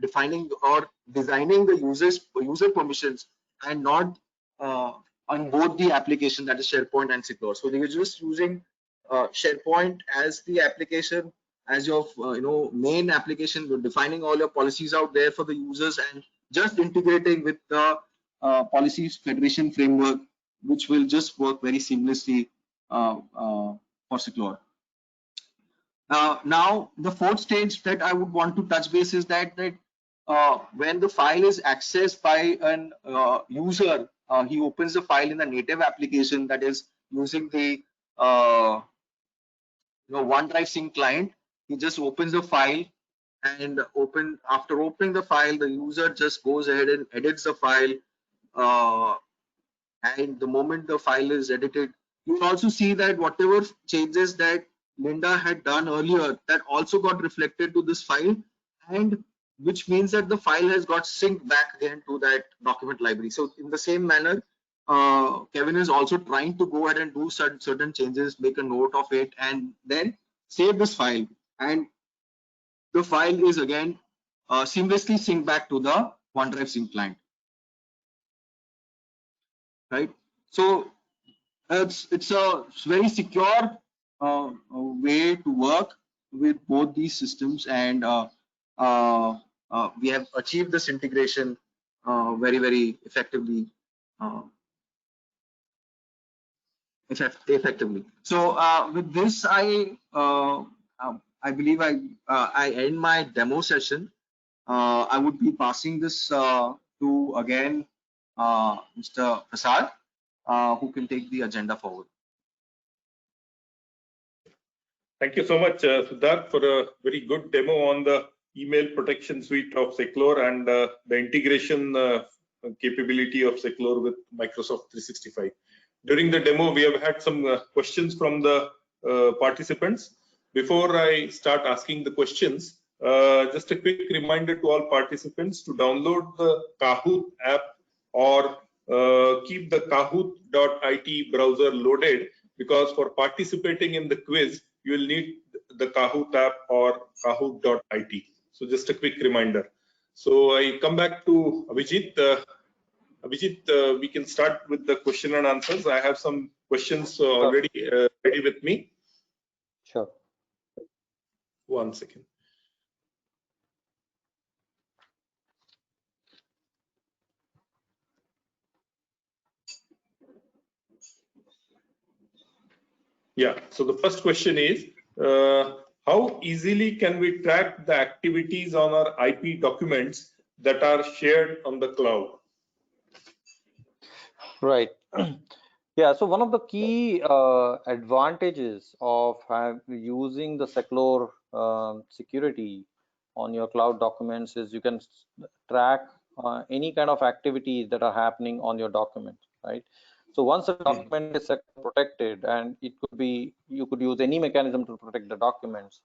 defining or designing the user permissions, and not on both the application, that is SharePoint and Secure. So they are just using SharePoint as the application, as your main application. You're defining all your policies out there for the users and just integrating with the policies federation framework, which will just work very seamlessly for Secure. Now, the fourth stage that I would want to touch base is that when the file is accessed by an user, he opens the file in the native application, that is using the OneDrive Sync client. He just opens the file, and after opening the file, the user just goes ahead and edits the file. And the moment the file is edited, you will also see that whatever changes that Linda had done earlier, that also got reflected to this file, and which means that the file has got synced back again to that document library. So in the same manner, Kevin is also trying to go ahead and do certain changes, make a note of it, and then save this file, and the file is again seamlessly synced back to the OneDrive Sync client, right? So it's a very secure way to work. with both these systems, and we have achieved this integration very effectively. Uh, effectively. So with this, I believe I end my demo session. I would be passing this to again Mr. Prasad, who can take the agenda forward. Thank you so much, Siddharth, for a very good demo on the email protection suite of Seclore and the integration capability of Seclore with Microsoft 365. During the demo, we have had some questions from the participants. Before I start asking the questions, just a quick reminder to all participants to download the Kahoot app or keep the kahoot.it browser loaded, because for participating in the quiz, you will need the Kahoot app or kahoot.it. So just a quick reminder. So I come back to Abhijit. Abhijit, we can start with the question and answers. I have some questions already ready with me. Sure. One second. Yeah, so the first question is, how easily can we track the activities on our IP documents that are shared on the cloud? Right. Yeah, so one of the key advantages of using the Seclore security on your cloud documents is you can track any kind of activities that are happening on your document, right? So once a document is protected, and it could be, you could use any mechanism to protect the documents,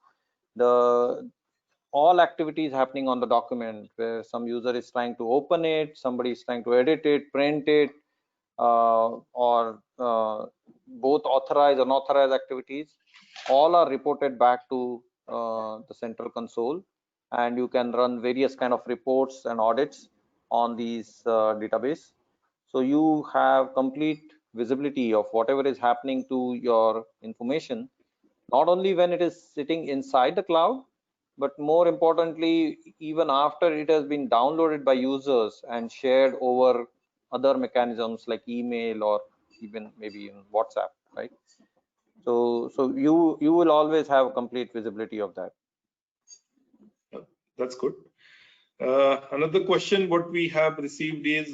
all activities happening on the document, where some user is trying to open it, somebody is trying to edit it, print it, or both authorized and unauthorized activities, all are reported back to the central console, and you can run various kind of reports and audits on these database. So you have complete visibility of whatever is happening to your information, not only when it is sitting inside the cloud, but more importantly, even after it has been downloaded by users and shared over other mechanisms like email or even maybe in WhatsApp, right? So you will always have complete visibility of that. That's good. Another question what we have received is,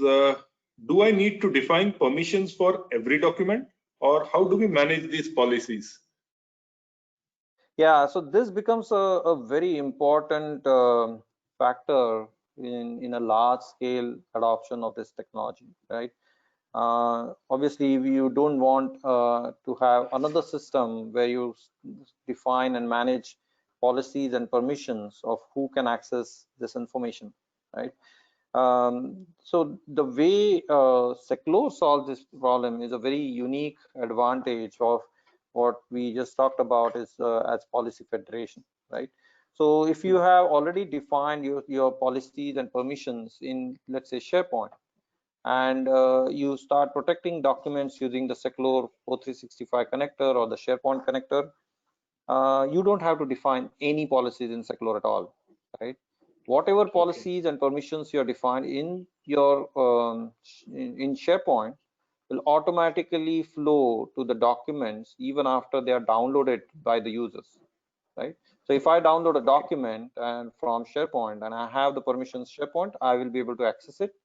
do I need to define permissions for every document, or how do we manage these policies? Yeah, so this becomes a very important factor in a large scale adoption of this technology, right? Obviously, you don't want to have another system where you define and manage policies and permissions of who can access this information, right? So the way Seclore solves this problem is a very unique advantage of what we just talked about, is as policy federation, right? So if you have already defined your policies and permissions in, let's say, SharePoint, and you start protecting documents using the Seclore O365 connector or the SharePoint connector, you don't have to define any policies in Seclore at all, right? Whatever policies and permissions you are defined in your in SharePoint will automatically flow to the documents even after they are downloaded by the users, right? So if I download a document and from SharePoint and I have the permissions SharePoint, I will be able to access it.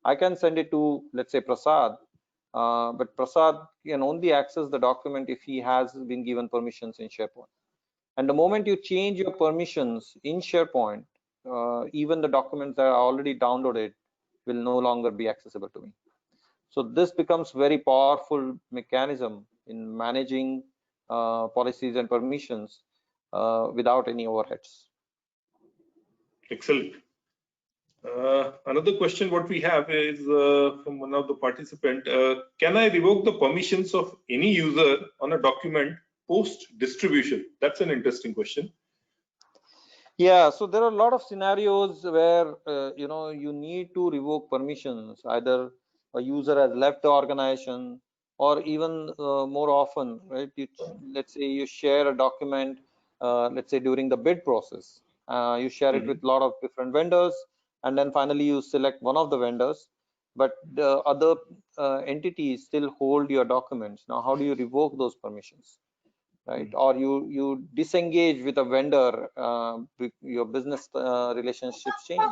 I can send it to, let's say, Prasad, but Prasad can only access the document if he has been given permissions in SharePoint. And the moment you change your permissions in SharePoint, even the documents that are already downloaded will no longer be accessible to me. So this becomes very powerful mechanism in managing policies and permissions without any overheads. Excellent. Another question what we have is from one of the participant. Can I revoke the permissions of any user on a document post distribution? That's an interesting question. Yeah, so there are a lot of scenarios where you need to revoke permissions. Either a user has left the organization, or even more often, right? Let's say you share a document let's say during the bid process. You share it with a lot of different vendors, and then finally you select one of the vendors, but the other entities still hold your documents. Now, how do you revoke those permissions, right? Or you disengage with a vendor, your business relationships change.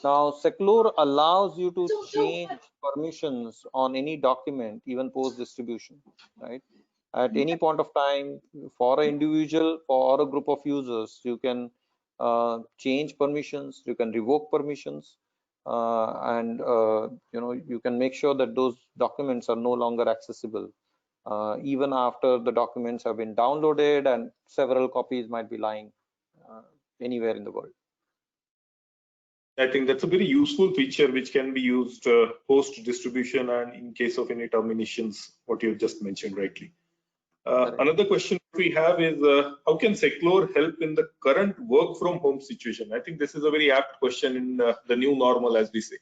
Now, Seclure allows you to change permissions on any document, even post distribution, right? At any point of time, for an individual or a group of users, you can change permissions, you can revoke permissions, and you can make sure that those documents are no longer accessible, even after the documents have been downloaded and several copies might be lying anywhere in the world. I think that's a very useful feature which can be used post distribution and in case of any terminations, what you just mentioned rightly. Another question we have is how can Seclure help in the current work from home situation? I think this is a very apt question in the new normal, as we say.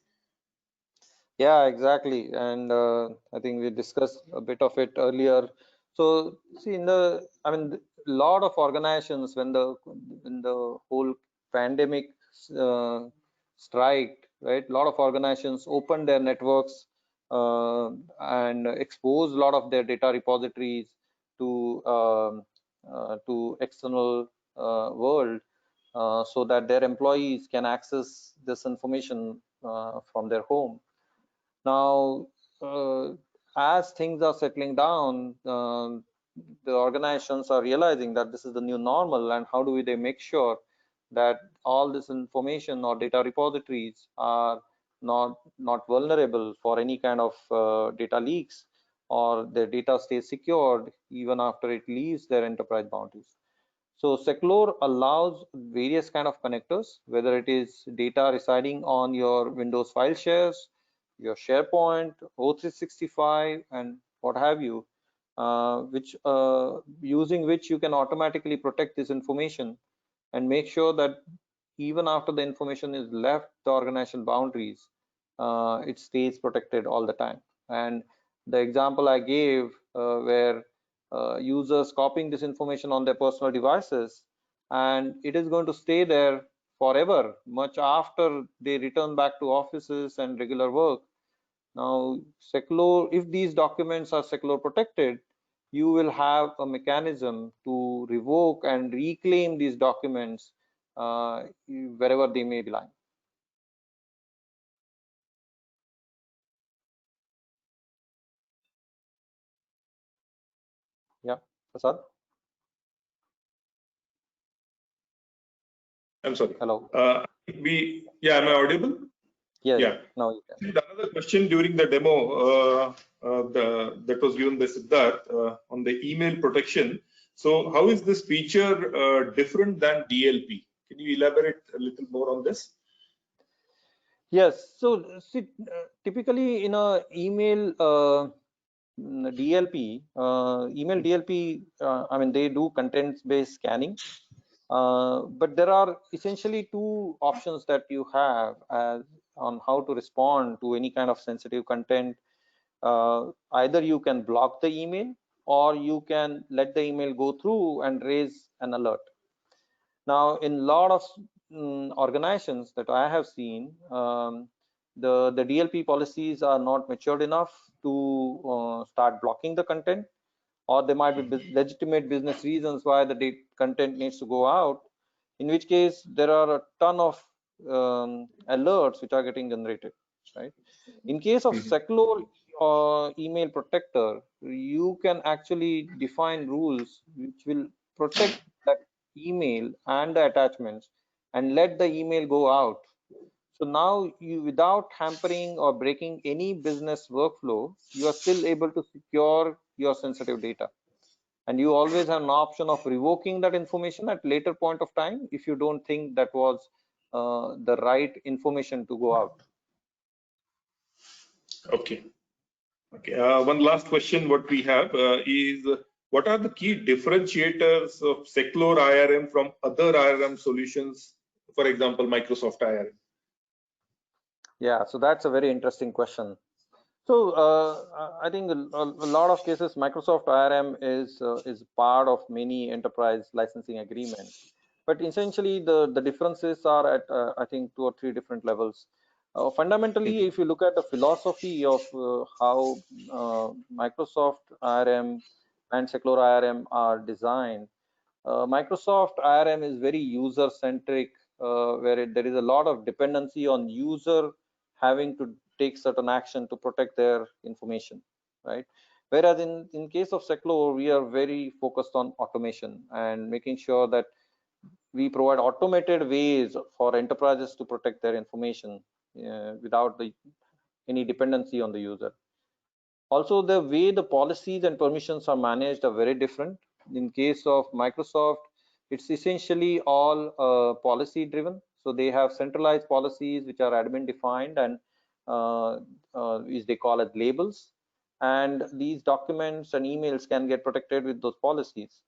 Yeah, exactly. And I think we discussed a bit of it earlier. So see, a lot of organizations, when the whole pandemic strike, right? A lot of organizations opened their networks and exposed a lot of their data repositories to external world, so that their employees can access this information from their home. Now, as things are settling down, the organizations are realizing that this is the new normal, and how do they make sure that all this information or data repositories are not vulnerable for any kind of data leaks, or their data stays secured even after it leaves their enterprise boundaries. So Seclure allows various kind of connectors, whether it is data residing on your Windows file shares, your SharePoint, O365, and what have you, using which you can automatically protect this information and make sure that even after the information is left the organization boundaries, it stays protected all the time. And the example I gave, where users copying this information on their personal devices, and it is going to stay there forever, much after they return back to offices and regular work. Now, Seclure, if these documents are Seclure protected, you will have a mechanism to revoke and reclaim these documents wherever they may be lying. Yeah, Prasad? I'm sorry. Hello. Am I audible? Yes, yeah. Now you can. Another question during the demo that was given by Siddharth on the email protection. So how is this feature different than DLP? Can you elaborate a little more on this? Yes. So see, typically in a email DLP, email DLP, they do content-based scanning. But there are essentially two options that you have on how to respond to any kind of sensitive content. Either you can block the email, or you can let the email go through and raise an alert. Now, in a lot of organizations that I have seen, the DLP policies are not matured enough to start blocking the content, or there might be legitimate business reasons why the content needs to go out, in which case there are a ton of alerts which are getting generated, right? In case of Seclure email protector, you can actually define rules which will protect that email and the attachments and let the email go out. So now you, without hampering or breaking any business workflow, you are still able to secure your sensitive data. And you always have an option of revoking that information at later point of time if you don't think that was the right information to go out. Okay. One last question what we have is what are the key differentiators of Seclure IRM from other IRM solutions, for example, Microsoft IRM? Yeah, so that's a very interesting question. So I think a lot of cases Microsoft IRM is part of many enterprise licensing agreements, but essentially the differences are at I think 2 or 3 different levels. Fundamentally, if you look at the philosophy of how Microsoft IRM and Secure IRM are designed, Microsoft IRM is very user centric, where there is a lot of dependency on user having to take certain action to protect their information, right? Whereas in case of Secure, we are very focused on automation and making sure that we provide automated ways for enterprises to protect their information without any dependency on the user. Also, the way the policies and permissions are managed are very different. In case of Microsoft, it's essentially all policy driven. So they have centralized policies which are admin defined and which they call as labels. And these documents and emails can get protected with those policies.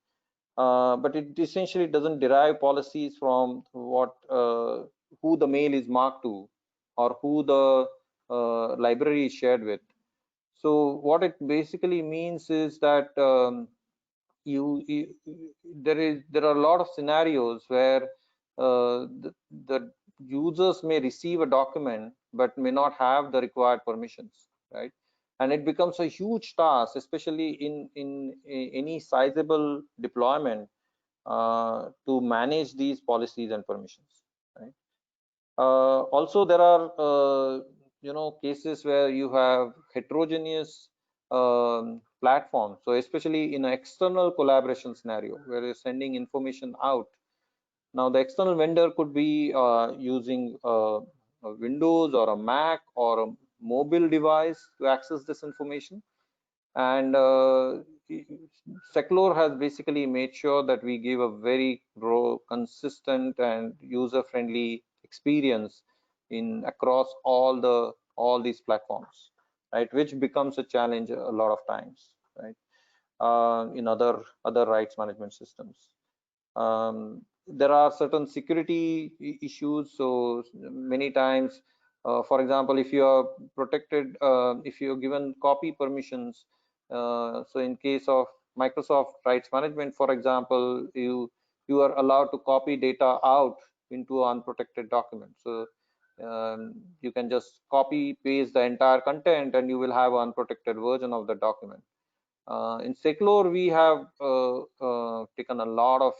But it essentially doesn't derive policies from who the mail is marked to or who the library is shared with. So what it basically means is that there are a lot of scenarios where the users may receive a document but may not have the required permissions, right? And it becomes a huge task, especially in any sizable deployment, to manage these policies and permissions, right? Also, there are cases where you have heterogeneous platforms. So especially in an external collaboration scenario where you're sending information out. Now the external vendor could be using a Windows or a Mac or a mobile device to access this information. And Seclor has basically made sure that we give a very consistent and user-friendly experience across all these platforms, right? Which becomes a challenge a lot of times, right? In other rights management systems. There are certain security issues. So many times, for example, if you are protected, if you're given copy permissions, so in case of Microsoft rights management, for example, you are allowed to copy data out into an unprotected document. So you can just copy paste the entire content and you will have an unprotected version of the document. In Seclor, we have taken a lot of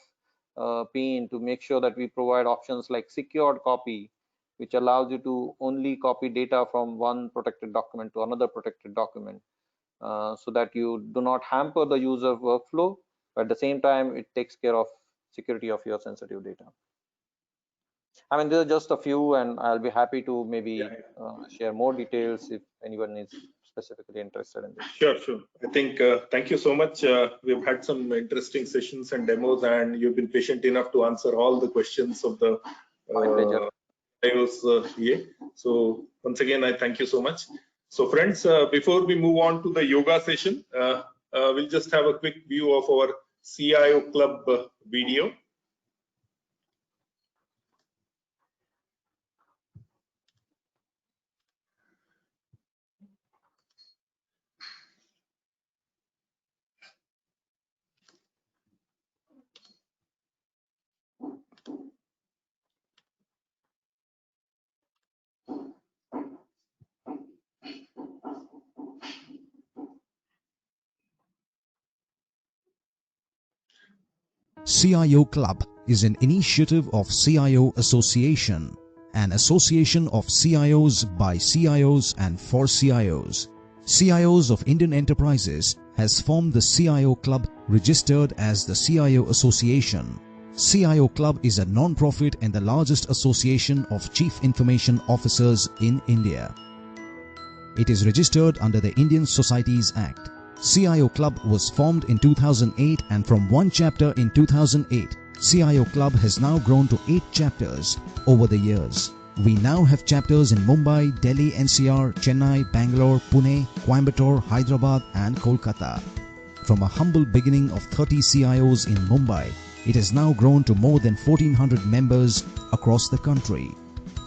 pain to make sure that we provide options like secured copy, which allows you to only copy data from one protected document to another protected document, so that you do not hamper the user workflow, but at the same time, it takes care of security of your sensitive data. I mean, there are just a few, and I'll be happy to maybe share more details if anyone is specifically interested in this. Sure. I think thank you so much. We've had some interesting sessions and demos, and you've been patient enough to answer all the questions of the So once again, I thank you so much. So friends, before we move on to the yoga session, we'll just have a quick view of our CIO Club video. CIO Club is an initiative of CIO Association, an association of CIOs by CIOs and for CIOs. CIOs of Indian enterprises has formed the CIO Club, registered as the CIO Association. CIO Club is a non-profit and the largest association of Chief Information Officers in India. It is registered under the Indian Societies Act. CIO Club was formed in 2008, and from one chapter in 2008, CIO Club has now grown to 8 chapters over the years. We now have chapters in Mumbai, Delhi, NCR, Chennai, Bangalore, Pune, Coimbatore, Hyderabad and Kolkata. From a humble beginning of 30 CIOs in Mumbai, it has now grown to more than 1400 members across the country.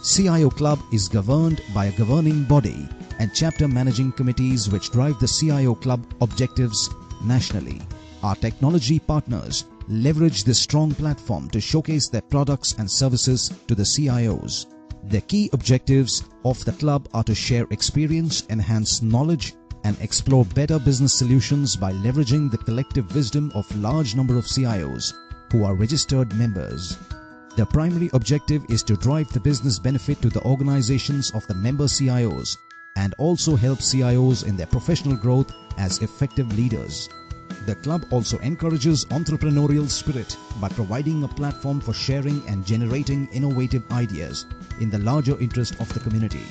CIO Club is governed by a governing body and chapter managing committees which drive the CIO Club objectives nationally. Our technology partners leverage this strong platform to showcase their products and services to the CIOs. The key objectives of the club are to share experience, enhance knowledge, and explore better business solutions by leveraging the collective wisdom of large number of CIOs who are registered members. The primary objective is to drive the business benefit to the organizations of the member CIOs and also help CIOs in their professional growth as effective leaders. The club also encourages entrepreneurial spirit by providing a platform for sharing and generating innovative ideas in the larger interest of the community.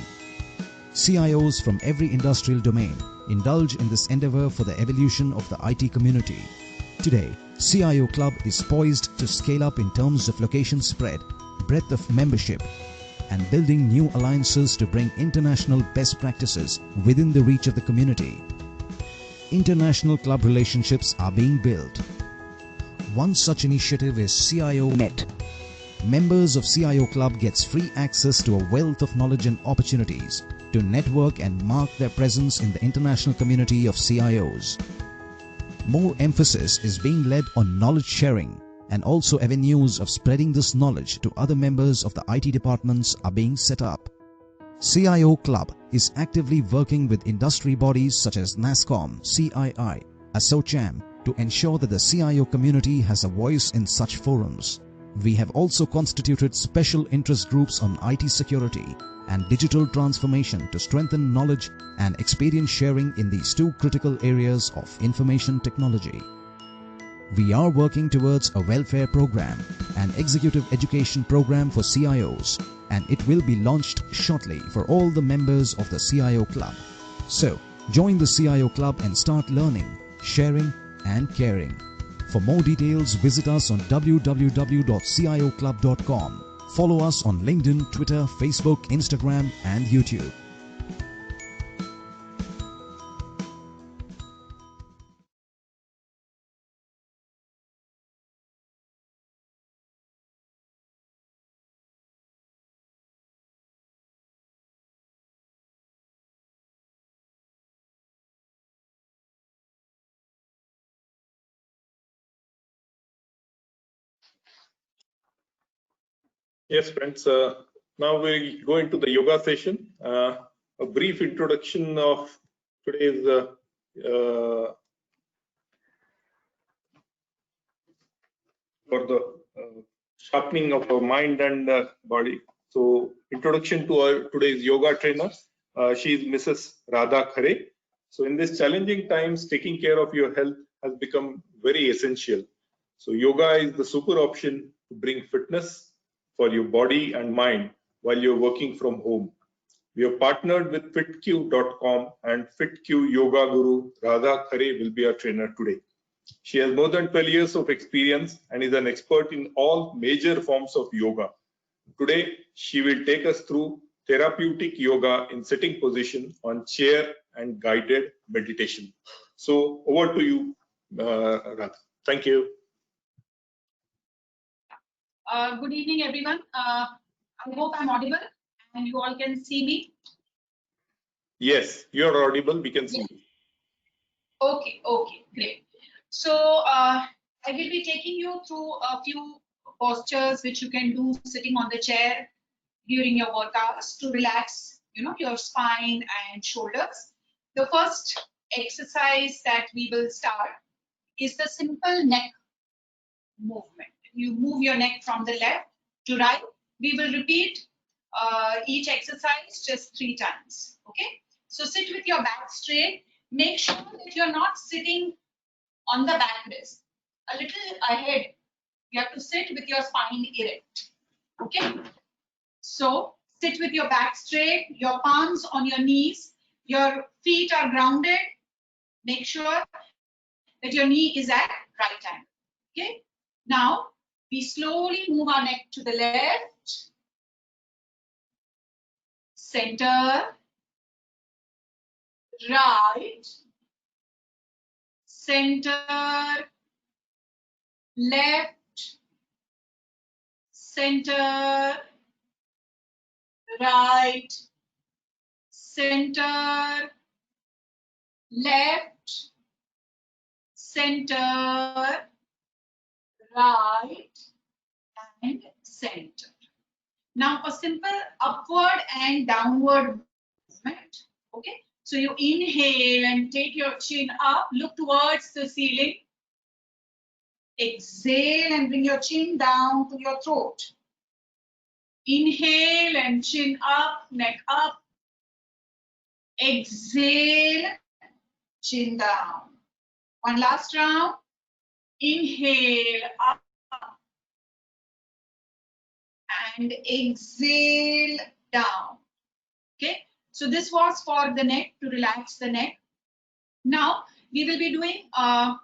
CIOs from every industrial domain indulge in this endeavor for the evolution of the IT community. Today, CIO Club is poised to scale up in terms of location spread, breadth of membership, and building new alliances to bring international best practices within the reach of the community. International club relationships are being built. One such initiative is CIO Net. Members of CIO Club gets free access to a wealth of knowledge and opportunities to network and mark their presence in the international community of CIOs. More emphasis is being laid on knowledge sharing, and also avenues of spreading this knowledge to other members of the IT departments are being set up. CIO Club is actively working with industry bodies such as NASSCOM, CII, ASSOCHAM to ensure that the CIO community has a voice in such forums. We have also constituted special interest groups on IT security and digital transformation to strengthen knowledge and experience sharing in these two critical areas of information technology. We are working towards a welfare program, an executive education program for CIOs, and it will be launched shortly for all the members of the CIO Club. So, join the CIO Club and start learning, sharing and caring. For more details, visit us on www.cioclub.com. Follow us on LinkedIn, Twitter, Facebook, Instagram and YouTube. Yes, friends. Now we go into the yoga session. A brief introduction of today's for the sharpening of our mind and body. So, introduction to our today's yoga trainer. She is Mrs. Radha Khare. So, in these challenging times, taking care of your health has become very essential. So, yoga is the super option to bring fitness for your body and mind while you're working from home. We have partnered with fitq.com, and FitQ Yoga Guru Radha Khare will be our trainer today. She has more than 12 years of experience and is an expert in all major forms of yoga. Today, she will take us through therapeutic yoga in sitting position on chair and guided meditation. So over to you, Radha. Thank you. Good evening, everyone. I hope I'm audible and you all can see me. Yes, you're audible. We can see you. Okay, great. So I will be taking you through a few postures which you can do sitting on the chair during your workouts to relax, your spine and shoulders. The first exercise that we will start is the simple neck movement. You move your neck from the left to right. We will repeat each exercise just 3 times. Okay. So sit with your back straight. Make sure that you're not sitting on the backrest. A little ahead. You have to sit with your spine erect. Okay. So sit with your back straight, your palms on your knees, your feet are grounded. Make sure that your knee is at right angle. Okay. Now we slowly move our neck to the left, center, right, center, left, center, right, center, left, center, right, and center. Now a simple upward and downward movement. Okay, so you inhale and take your chin up, look towards the ceiling. Exhale and bring your chin down to your throat. Inhale and chin up, neck up. Exhale, chin down. One last round. Inhale up and exhale down. Okay, so this was for the neck, to relax the neck. Now we will be doing a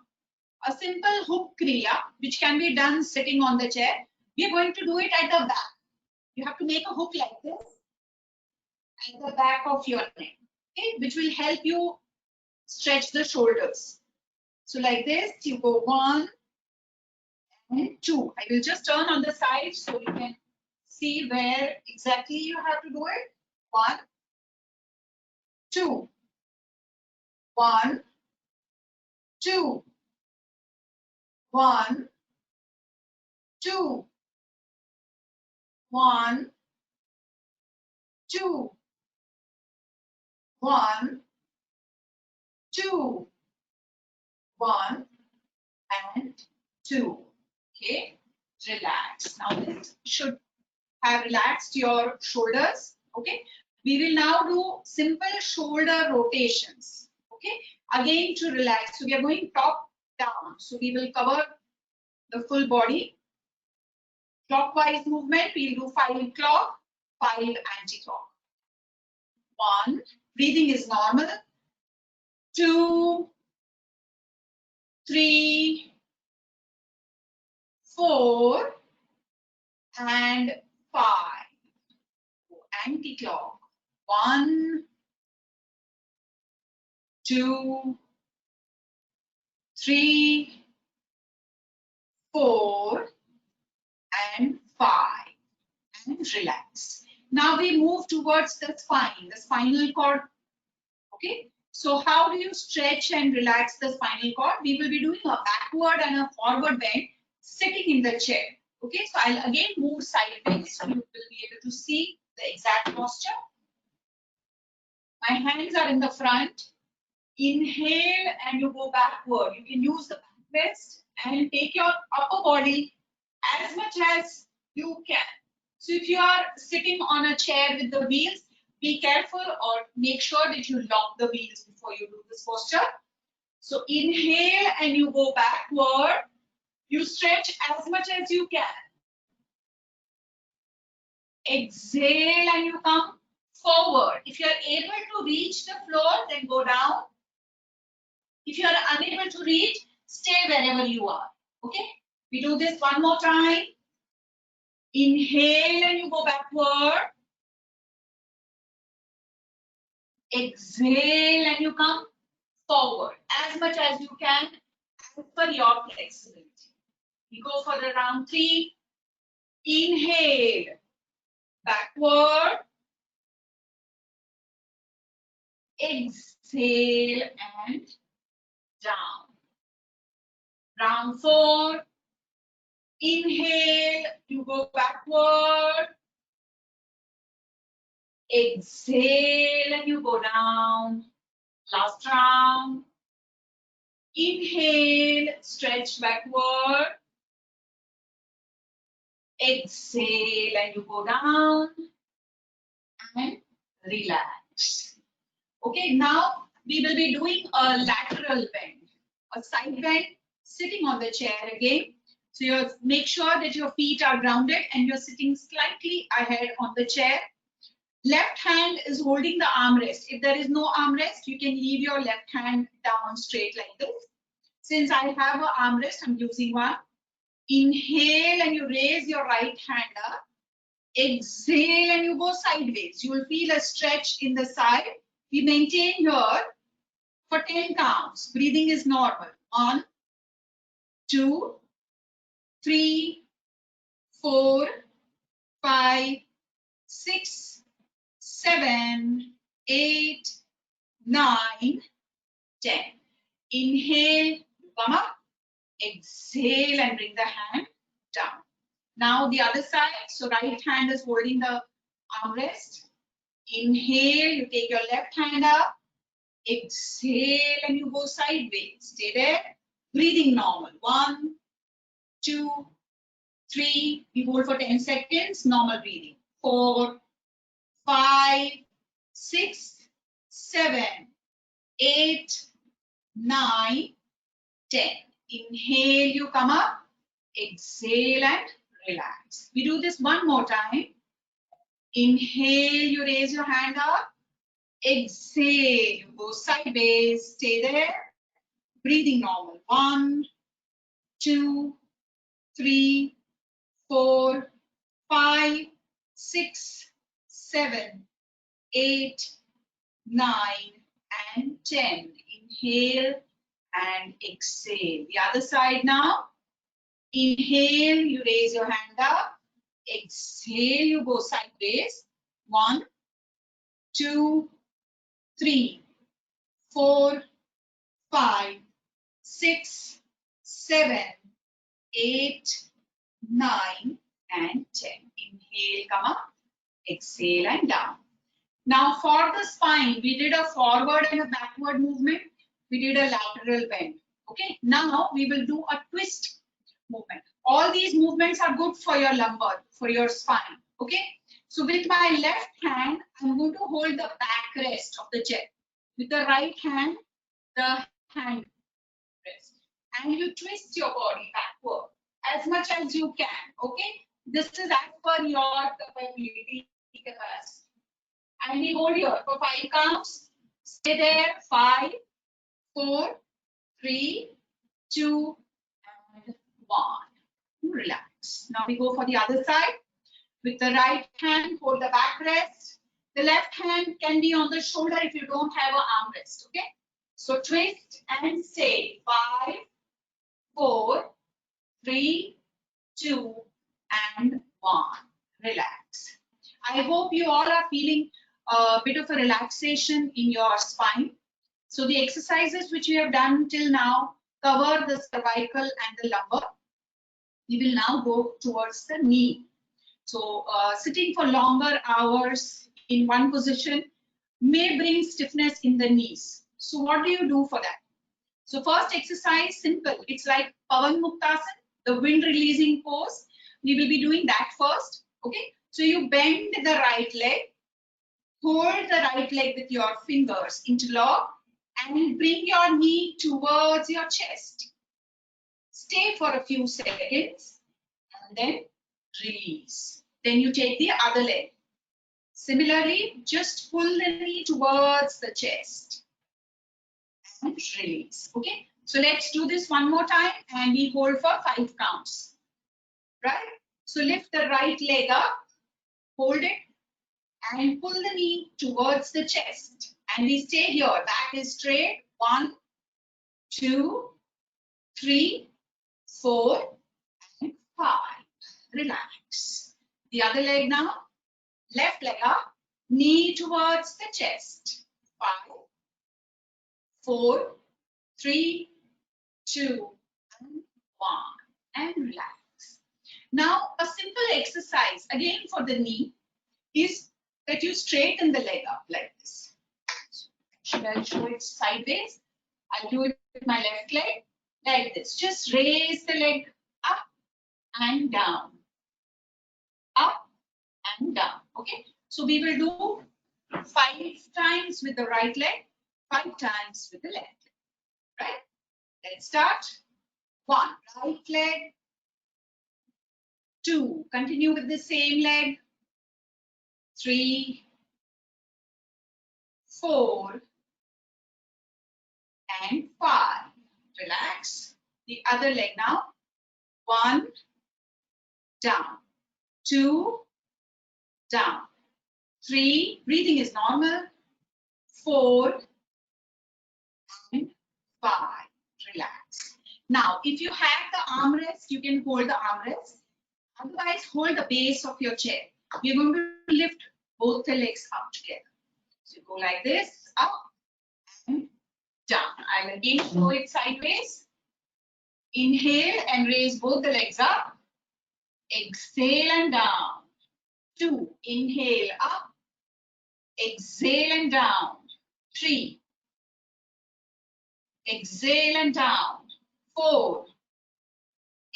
simple hook kriya, which can be done sitting on the chair. We are going to do it at the back. You have to make a hook like this at the back of your neck, okay, which will help you stretch the shoulders. So like this, you go 1 and 2. I will just turn on the side so you can see where exactly you have to do it. 1, 2, 1, 2, 1, 2, 1, 2, 1, 2, 1, and 2. Okay, relax. Now this should have relaxed your shoulders. Okay, we will now do simple shoulder rotations. Okay, again to relax. So we are going top down. So we will cover the full body. Clockwise movement, we'll do 5 clock, 5 anti-clock. 1, breathing is normal. 2, 3, 4, and 5. Anti-clock. 1, 2, 3, 4, and 5. And relax. Now we move towards the spine, the spinal cord. Okay. So how do you stretch and relax the spinal cord? We will be doing a backward and a forward bend sitting in the chair. Okay. So I'll again move sideways so you will be able to see the exact posture. My hands are in the front. Inhale and you go backward. You can use the back rest and take your upper body as much as you can. So if you are sitting on a chair with the wheels, be careful or make sure that you lock the wheels before you do this posture. So inhale and you go backward. You stretch as much as you can. Exhale and you come forward. If you are able to reach the floor, then go down. If you are unable to reach, stay wherever you are. Okay? We do this one more time. Inhale and you go backward. Exhale and you come forward as much as you can as per your flexibility. We go for the round 3. Inhale, backward. Exhale and down. Round 4. Inhale, you go backward. Exhale and you go down. Last round. Inhale, stretch backward. Exhale and you go down and relax. Okay, now we will be doing a lateral bend, a side bend, sitting on the chair again. So you make sure that your feet are grounded and you're sitting slightly ahead on the chair. Left hand is holding the armrest. If there is no armrest, you can leave your left hand down straight like this. Since I have an armrest, I'm using one. Inhale and you raise your right hand up. Exhale and you go sideways. You will feel a stretch in the side. We maintain here for 10 counts. Breathing is normal. 1, 2, 3, 4, 5, 6, 7, 8, 9, 10. Inhale, come up. Exhale and bring the hand down. Now the other side. So right hand is holding the armrest. Inhale, you take your left hand up. Exhale and you go sideways. Stay there. Breathing normal. 1, 2, 3. We hold for 10 seconds. Normal breathing. 4, 5, 6, 7, 8, 9, 10. Inhale, you come up. Exhale and relax. We do this one more time. Inhale, you raise your hand up. Exhale, you go sideways. Stay there. Breathing normal. 1, 2, 3, 4, 5, 6, 7, 8, 9, and 10. Inhale and exhale. The other side now. Inhale, you raise your hand up. Exhale, you go sideways. 1, 2, 3, 4, 5, 6, 7, 8, 9, and 10. Inhale, come up. Exhale and down. Now for the spine, we did a forward and a backward movement. We did a lateral bend. Okay. Now we will do a twist movement. All these movements are good for your lumbar, for your spine. Okay. So with my left hand, I'm going to hold the backrest of the chair. With the right hand, the hand rest. And you twist your body backward as much as you can. Okay. This is as per your capability capacity. And we hold here for 5 counts. Stay there. 5, 4, 3, 2, and 1. Relax. Now we go for the other side. With the right hand, hold the backrest. The left hand can be on the shoulder if you don't have an armrest. Okay. So twist and stay. 5, 4, 3, 2, and 1. Relax. I hope you all are feeling a bit of a relaxation in your spine. So the exercises which we have done till now cover the cervical and the lumbar. We will now go towards the knee. So sitting for longer hours in one position may bring stiffness in the knees. So what do you do for that? So first exercise, simple. It's like Pavan Muktasan, the wind releasing pose. We will be doing that first. Okay. So you bend the right leg, hold the right leg with your fingers, interlock, and bring your knee towards your chest. Stay for a few seconds and then release. Then you take the other leg. Similarly, just pull the knee towards the chest and release. Okay. So let's do this one more time and we hold for 5 counts. Right. So lift the right leg up, hold it, and pull the knee towards the chest. And we stay here. Back is straight. 1, 2, 3, 4, and 5. Relax. The other leg now. Left leg up, knee towards the chest. 5, 4, 3, 2, and 1. And relax. Now, a simple exercise again for the knee is that you straighten the leg up like this. Should I show it sideways? I'll do it with my left leg like this. Just raise the leg up and down. Up and down. Okay. So we will do 5 times with the right leg, 5 times with the left leg. Right? Let's start. 1, right leg. 2, continue with the same leg. 3, 4, and 5. Relax. The other leg now. 1, down. 2, down. 3, breathing is normal. 4, and 5. Relax. Now, if you have the armrest, you can hold the armrest. Otherwise, hold the base of your chair. We're going to lift both the legs up together. So go like this, up and down. I will again show it sideways. Inhale and raise both the legs up. Exhale and down. 2. Inhale up. Exhale and down. 3. Exhale and down. 4.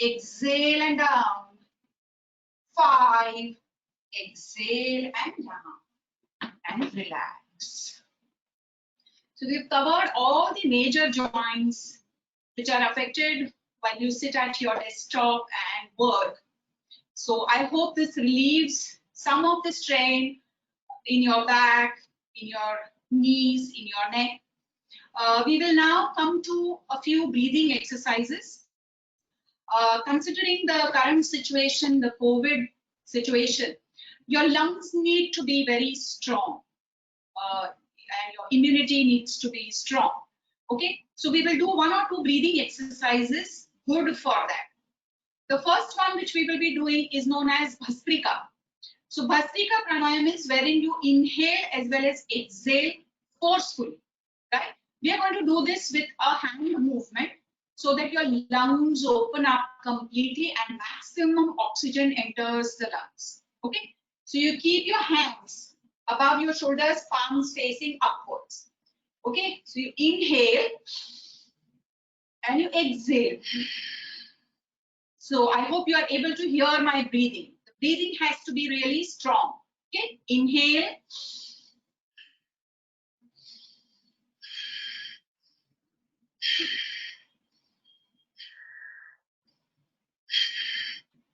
Exhale and down. 5. Exhale and down. And relax. So we've covered all the major joints which are affected while you sit at your desktop and work. So I hope this relieves some of the strain in your back, in your knees, in your neck. We will now come to a few breathing exercises. Considering the current situation, the COVID situation, your lungs need to be very strong and your immunity needs to be strong. Okay, so we will do 1 or 2 breathing exercises good for that. The first one which we will be doing is known as Bhastrika. So Bhastrika pranayama is wherein you inhale as well as exhale forcefully, right? We are going to do this with a hand movement so that your lungs open up completely and maximum oxygen enters the lungs. Okay, so you keep your hands above your shoulders, palms facing upwards. Okay, so you inhale and you exhale. So I hope you are able to hear my breathing. The breathing has to be really strong. Okay, inhale.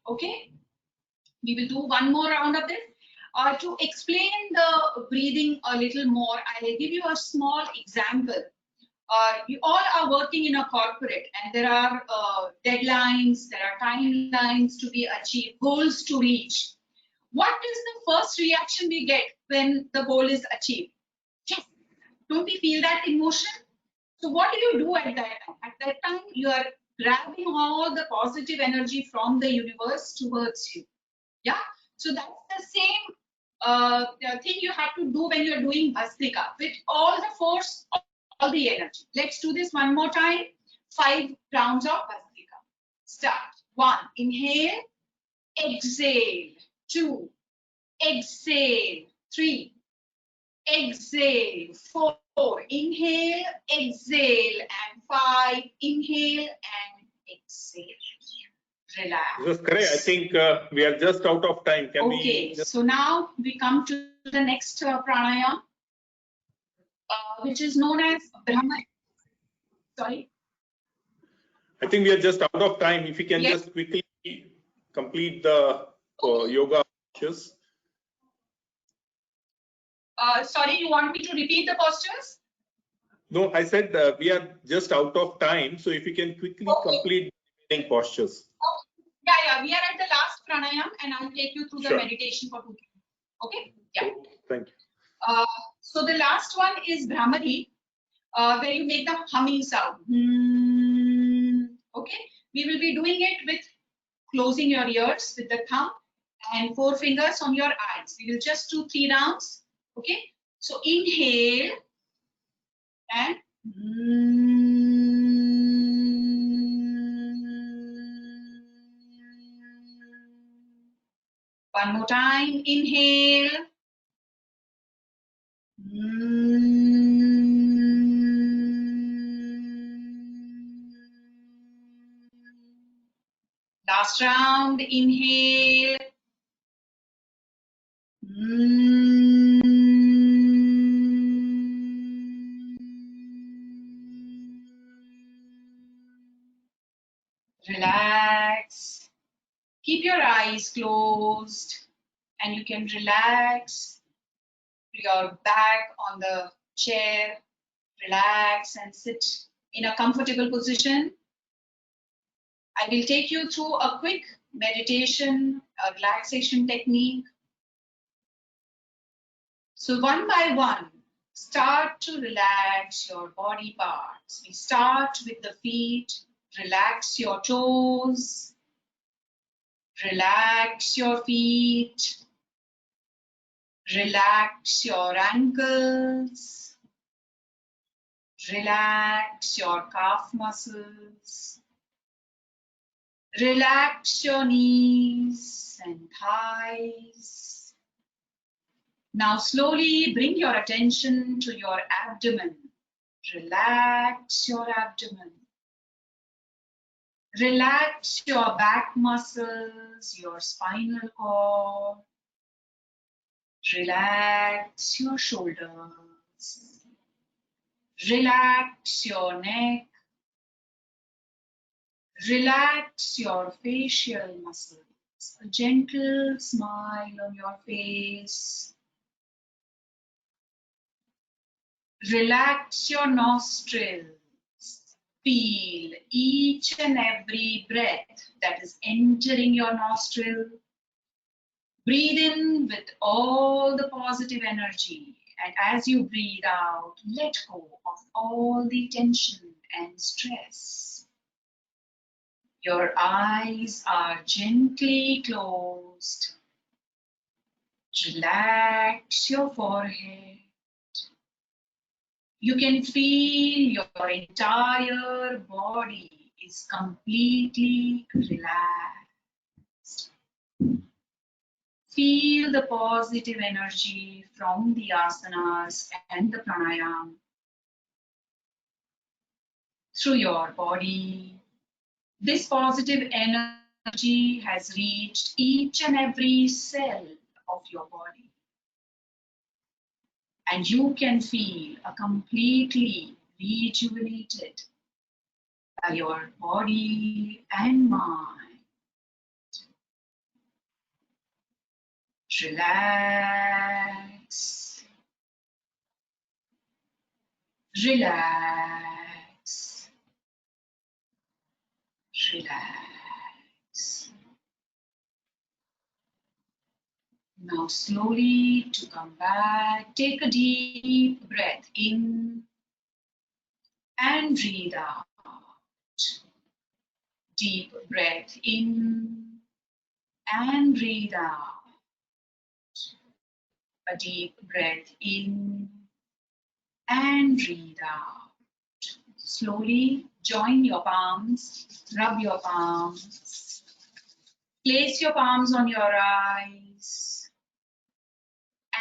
Okay, we will do 1 more round of this. To explain the breathing a little more, I will give you a small example. You all are working in a corporate and there are deadlines, there are timelines to be achieved, goals to reach. What is the first reaction we get when the goal is achieved? Yes. Don't we feel that emotion? So what do you do at that time? At that time, you are grabbing all the positive energy from the universe towards you. Yeah. So that's the same thing you have to do when you're doing Bhastrika with all the force, all the energy. Let's do this 1 more time. 5 rounds of Bhastrika. Start. 1. Inhale. Exhale. 2. Exhale. 3. Exhale. 4. Inhale. Exhale. And 5. Inhale and exhale. Relax. This is correct. I think we are just out of time. Can okay, so now we come to the next pranayama, which is known as Brahma. Sorry. I think we are just out of time. If you can just quickly complete the yoga postures. Sorry, you want me to repeat the postures? No, I said we are just out of time. So if you can quickly complete the remaining postures. Yeah, we are at the last pranayama and I'll take you through the meditation for 2 minutes. Okay? Yeah. Thank you. So the last one is Brahmari, where you make the humming sound. Okay? We will be doing it with closing your ears with the thumb and 4 fingers on your eyes. We will just do 3 rounds. Okay? So inhale and 1 more time. Inhale. Last round. Inhale. Relax. Keep your eyes closed and you can relax your back on the chair. Relax and sit in a comfortable position. I will take you through a quick meditation, a relaxation technique. So 1 by 1, start to relax your body parts. We start with the feet. Relax your toes. Relax your feet. Relax your ankles. Relax your calf muscles. Relax your knees and thighs. Now slowly bring your attention to your abdomen. Relax your abdomen. Relax your back muscles, your spinal cord. Relax your shoulders. Relax your neck. Relax your facial muscles. A gentle smile on your face. Relax your nostrils. Feel each and every breath that is entering your nostril. Breathe in with all the positive energy, and as you breathe out, let go of all the tension and stress. Your eyes are gently closed. Relax your forehead. You can feel your entire body is completely relaxed. Feel the positive energy from the asanas and the pranayam through your body. This positive energy has reached each and every cell of your body. And you can feel a completely rejuvenated by your body and mind. Relax. Relax. Relax. Now slowly to come back, take a deep breath in and breathe out. Deep breath in and breathe out. A deep breath in and breathe out. Slowly join your palms, rub your palms. Place your palms on your eyes.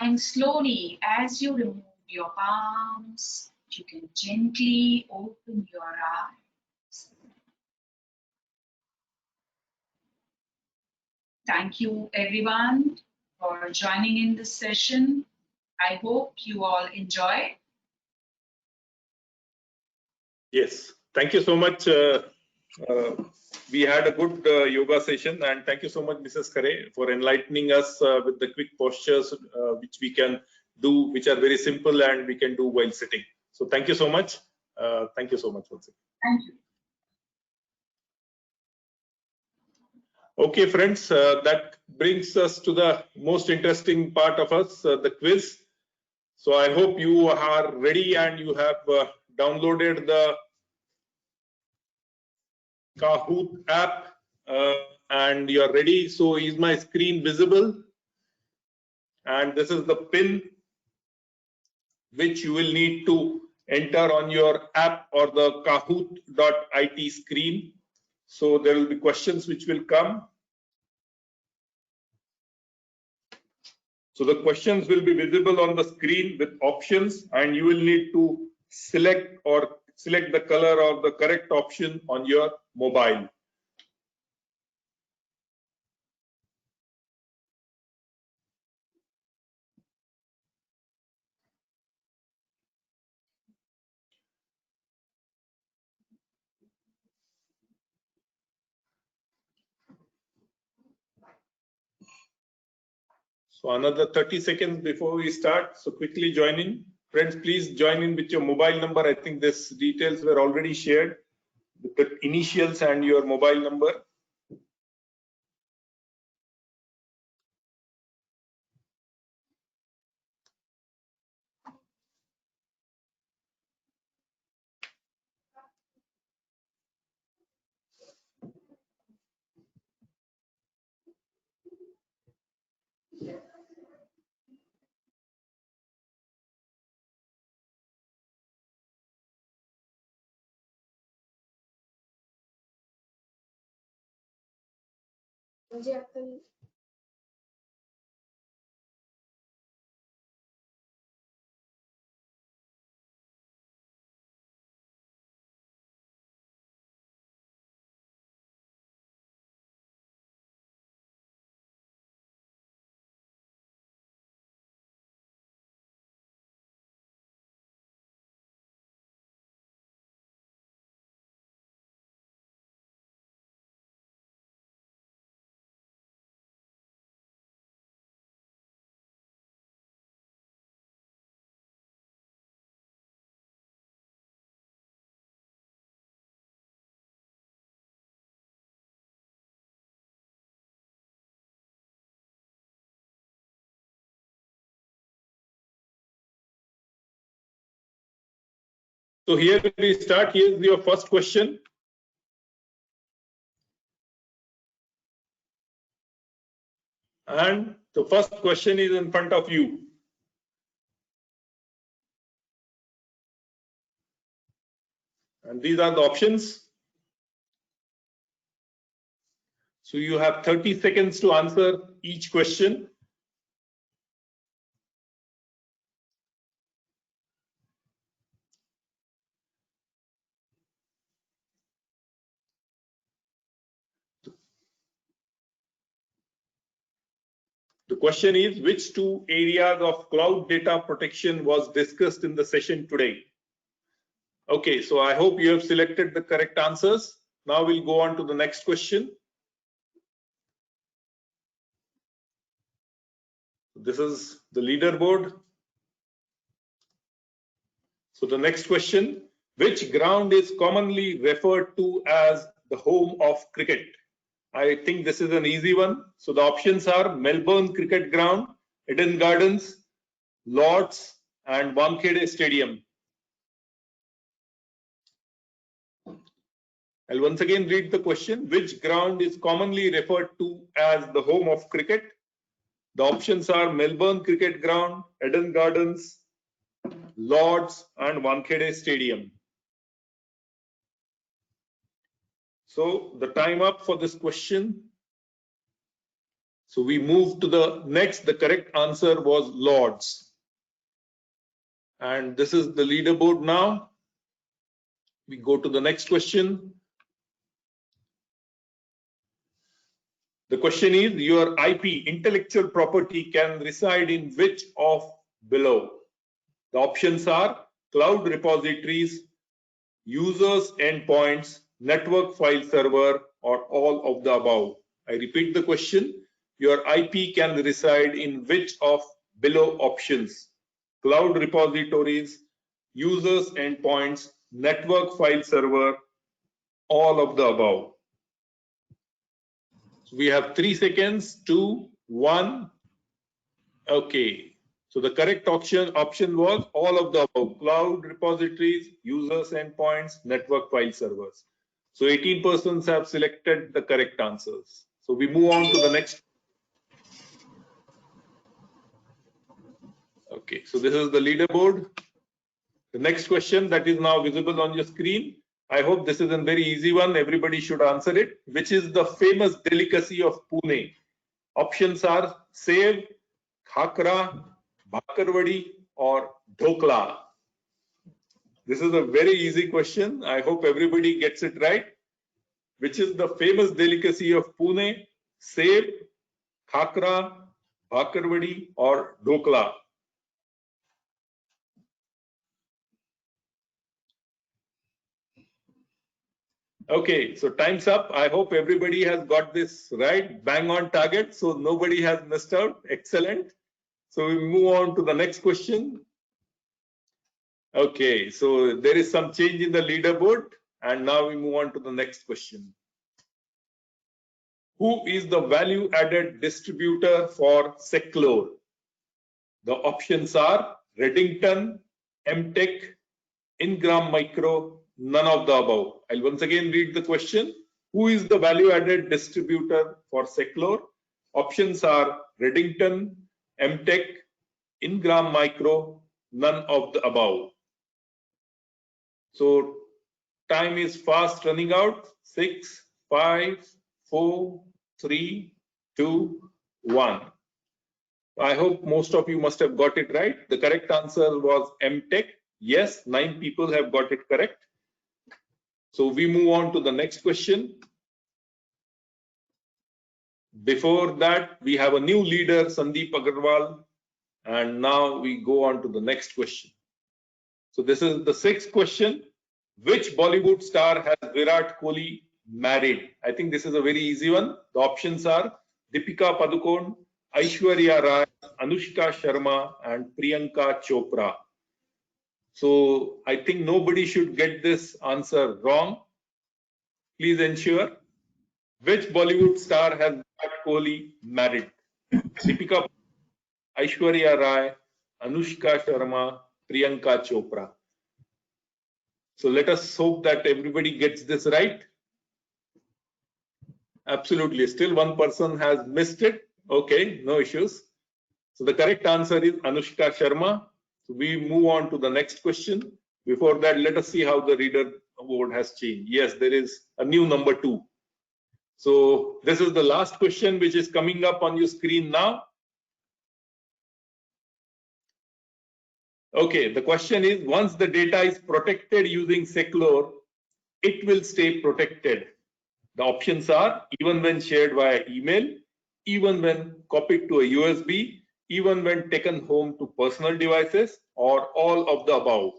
And slowly, as you remove your palms, you can gently open your eyes. Thank you, everyone, for joining in this session. I hope you all enjoy. Yes, thank you so much. We had a good yoga session, and thank you so much, Mrs. Khare, for enlightening us with the quick postures which we can do, which are very simple and we can do while sitting. So thank you so much. Thank you so much once again. Thank you. Okay, friends, that brings us to the most interesting part of us, the quiz. So I hope you are ready and you have downloaded the Kahoot app and you're ready. So is my screen visible? And this is the pin which you will need to enter on your app or the kahoot.it screen. So there will be questions which will come. So the questions will be visible on the screen with options, and you will need to select the color of the correct option on your mobile. So another 30 seconds before we start. So quickly join in. Friends, please join in with your mobile number. I think these details were already shared with the initials and your mobile number. So here we start. Here's your first question. And the first question is in front of you. And these are the options. So you have 30 seconds to answer each question. The question is, which two areas of cloud data protection was discussed in the session today? Okay, so I hope you have selected the correct answers. Now we'll go on to the next question. This is the leaderboard. So the next question, which ground is commonly referred to as the home of cricket? I think this is an easy one. So the options are Melbourne Cricket Ground, Eden Gardens, Lords, and Wankhede Stadium. I'll once again read the question. Which ground is commonly referred to as the home of cricket? The options are Melbourne Cricket Ground, Eden Gardens, Lords, and Wankhede Stadium. So the time up for this question. So we move to the next. The correct answer was Lords. And this is the leaderboard now. We go to the next question. The question is, your IP, intellectual property, can reside in which of below? The options are cloud repositories, users endpoints, network file server, or all of the above. I repeat the question. Your IP can reside in which of below options? Cloud repositories, users endpoints, network file server, all of the above. So we have 3 seconds, 2, 1. Okay. So the correct option was all of the above: cloud repositories, users endpoints, network file servers. So 18% have selected the correct answers. So we move on to the next. Okay, so this is the leaderboard. The next question that is now visible on your screen. I hope this is a very easy one. Everybody should answer it. Which is the famous delicacy of Pune? Options are sev, khakra, bhakarwadi, or dhokla. This is a very easy question. I hope everybody gets it right. Which is the famous delicacy of Pune? Sev, khakra, bhakarwadi, or dhokla? Okay, so time's up. I hope everybody has got this right, bang on target, so nobody has missed out. Excellent. So we move on to the next question. Okay, so there is some change in the leaderboard, and now we move on to the next question. Who is the value-added distributor for Seclore? The options are Redington, M.Tech, Ingram Micro, none of the above. I'll once again read the question. Who is the value-added distributor for Seclore? Options are Redington, M.Tech, Ingram Micro, none of the above. So time is fast running out. 6, 5, 4, 3, 2, 1. I hope most of you must have got it right. The correct answer was M.Tech. Yes, 9 people have got it correct. So we move on to the next question. Before that, we have a new leader, Sandeep Agarwal. And now we go on to the next question. So this is the 6th question. Which Bollywood star has Virat Kohli married? I think this is a very easy one. The options are Deepika Padukone, Aishwarya Rai, Anushka Sharma, and Priyanka Chopra. So I think nobody should get this answer wrong. Please ensure. Which Bollywood star has Virat Kohli married? Deepika, Aishwarya Rai, Anushka Sharma, Priyanka Chopra. So let us hope that everybody gets this right. Absolutely. Still one person has missed it. Okay, no issues. So the correct answer is Anushka Sharma. So we move on to the next question. Before that, let us see how the reader board has changed. Yes, there is a new number 2. So this is the last question which is coming up on your screen now. Okay, the question is, once the data is protected using Secure, it will stay protected. The options are even when shared via email, even when copied to a USB, even when taken home to personal devices, or all of the above.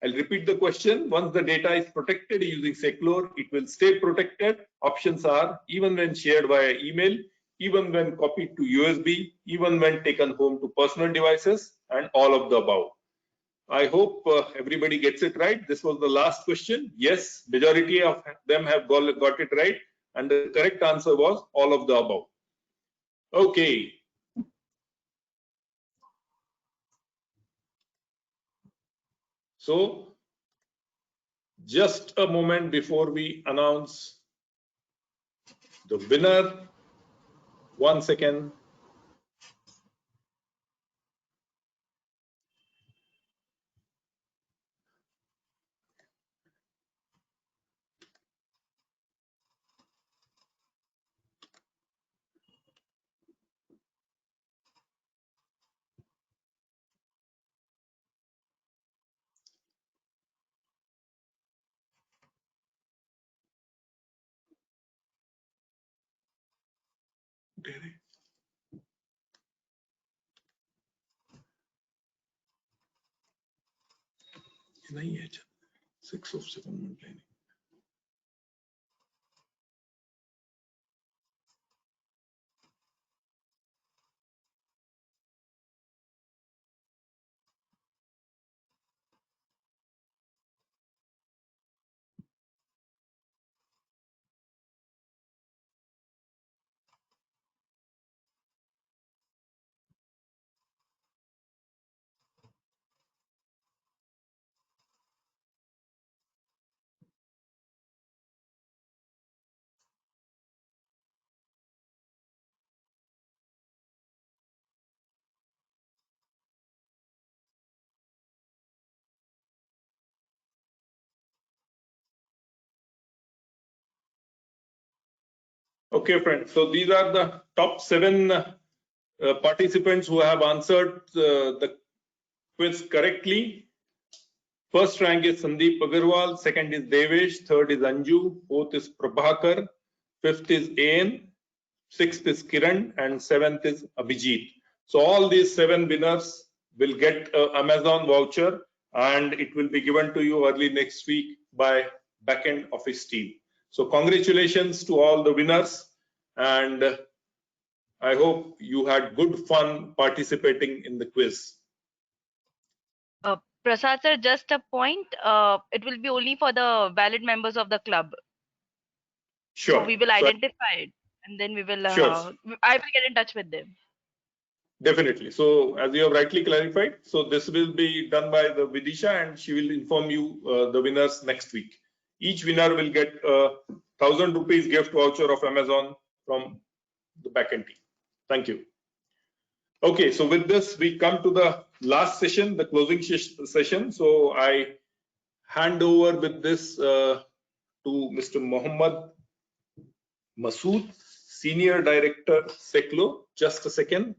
I'll repeat the question. Once the data is protected using Secure, it will stay protected. Options are even when shared via email, even when copied to USB, even when taken home to personal devices, and all of the above. I hope everybody gets it right. This was the last question. Yes, majority of them have got it right. And the correct answer was all of the above. Okay. So just a moment before we announce the winner. 1 second. नहीं है 6 of 7 planning. Okay, friends. So these are the top 7 participants who have answered the quiz correctly. First rank is Sandeep Agarwal, second is Devesh, third is Anju, fourth is Prabhakar, fifth is An, sixth is Kiran, and seventh is Abhijit. So all these 7 winners will get an Amazon voucher, and it will be given to you early next week by backend office team. So congratulations to all the winners, and I hope you had good fun participating in the quiz. Prasad sir, just a point. It will be only for the valid members of the club. Sure. So we will identify it, and then we will. Sure. I will get in touch with them. Definitely. So as you have rightly clarified, so this will be done by the Vidisha, and she will inform you the winners next week. Each winner will get a 1,000 rupees gift voucher of Amazon from the backend team. Thank you. Okay, so with this, we come to the last session, the closing session. So I hand over with this to Mr. Mohammad Masood, Senior Director, CIO. Just a second.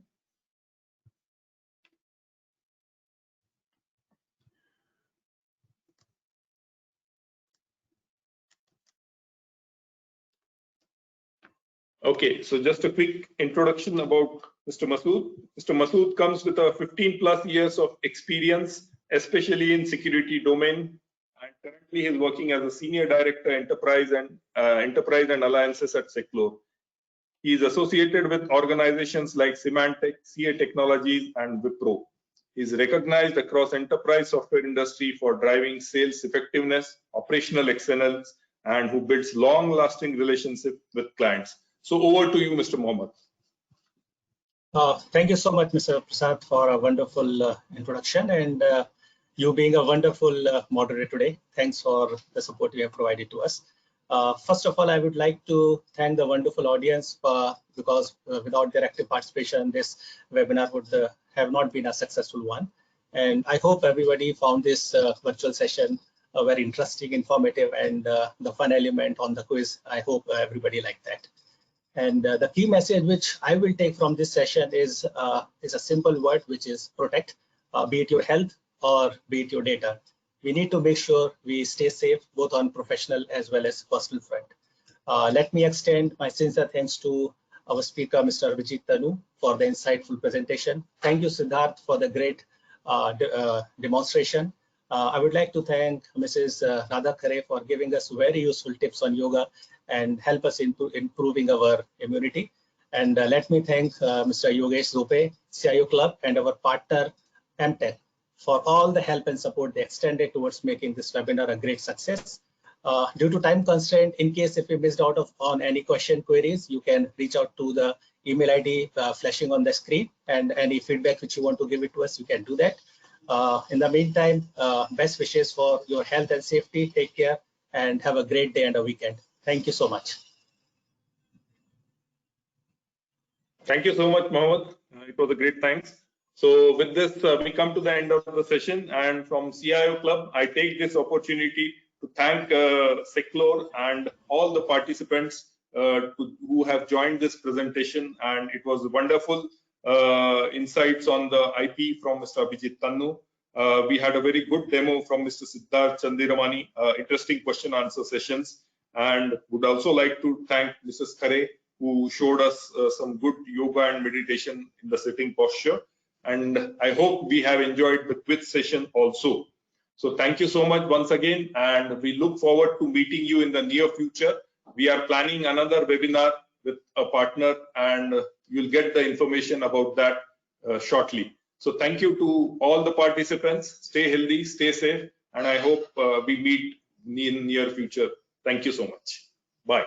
Okay, so just a quick introduction about Mr. Masood. Mr. Masood comes with a 15+ years of experience, especially in security domain, and currently he is working as a Senior Director, Enterprise and Alliances at CIO. He is associated with organizations like Symantec, CA Technologies, and Wipro. He is recognized across enterprise software industry for driving sales effectiveness, operational excellence, and who builds long-lasting relationships with clients. So over to you, Mr. Mohammed. Thank you so much, Mr. Prasad, for a wonderful introduction, and you being a wonderful moderator today. Thanks for the support you have provided to us. First of all, I would like to thank the wonderful audience because without their active participation, this webinar would have not been a successful one. And I hope everybody found this virtual session very interesting, informative, and the fun element on the quiz. I hope everybody liked that. And the key message which I will take from this session is a simple word, which is protect, be it your health or be it your data. We need to make sure we stay safe, both on professional as well as personal front. Let me extend my sincere thanks to our speaker, Mr. Vijit Tanu, for the insightful presentation. Thank you, Siddharth, for the great demonstration. I would like to thank Mrs. Radha Khare for giving us very useful tips on yoga and help us into improving our immunity. And let me thank Mr. Yogesh Zope, CIO Klub, and our partner M.Tech for all the help and support they extended towards making this webinar a great success. Due to time constraint, in case if you missed out on any question queries, you can reach out to the email ID flashing on the screen, and any feedback which you want to give it to us, you can do that. In the meantime, best wishes for your health and safety. Take care and have a great day and a weekend. Thank you so much. Thank you so much, Mohammed. It was a great thanks. So with this, we come to the end of the session, and from CIO Club, I take this opportunity to thank CIO and all the participants who have joined this presentation, and it was wonderful insights on the IP from Mr. Abhijit Tannu. We had a very good demo from Mr. Siddharth Chandiramani, interesting question answer sessions, and would also like to thank Mrs. Khare, who showed us some good yoga and meditation in the sitting posture. And I hope we have enjoyed the quiz session also. So thank you so much once again, and we look forward to meeting you in the near future. We are planning another webinar with a partner, and you'll get the information about that shortly. So thank you to all the participants. Stay healthy, stay safe, and I hope we meet in near future. Thank you so much. Bye.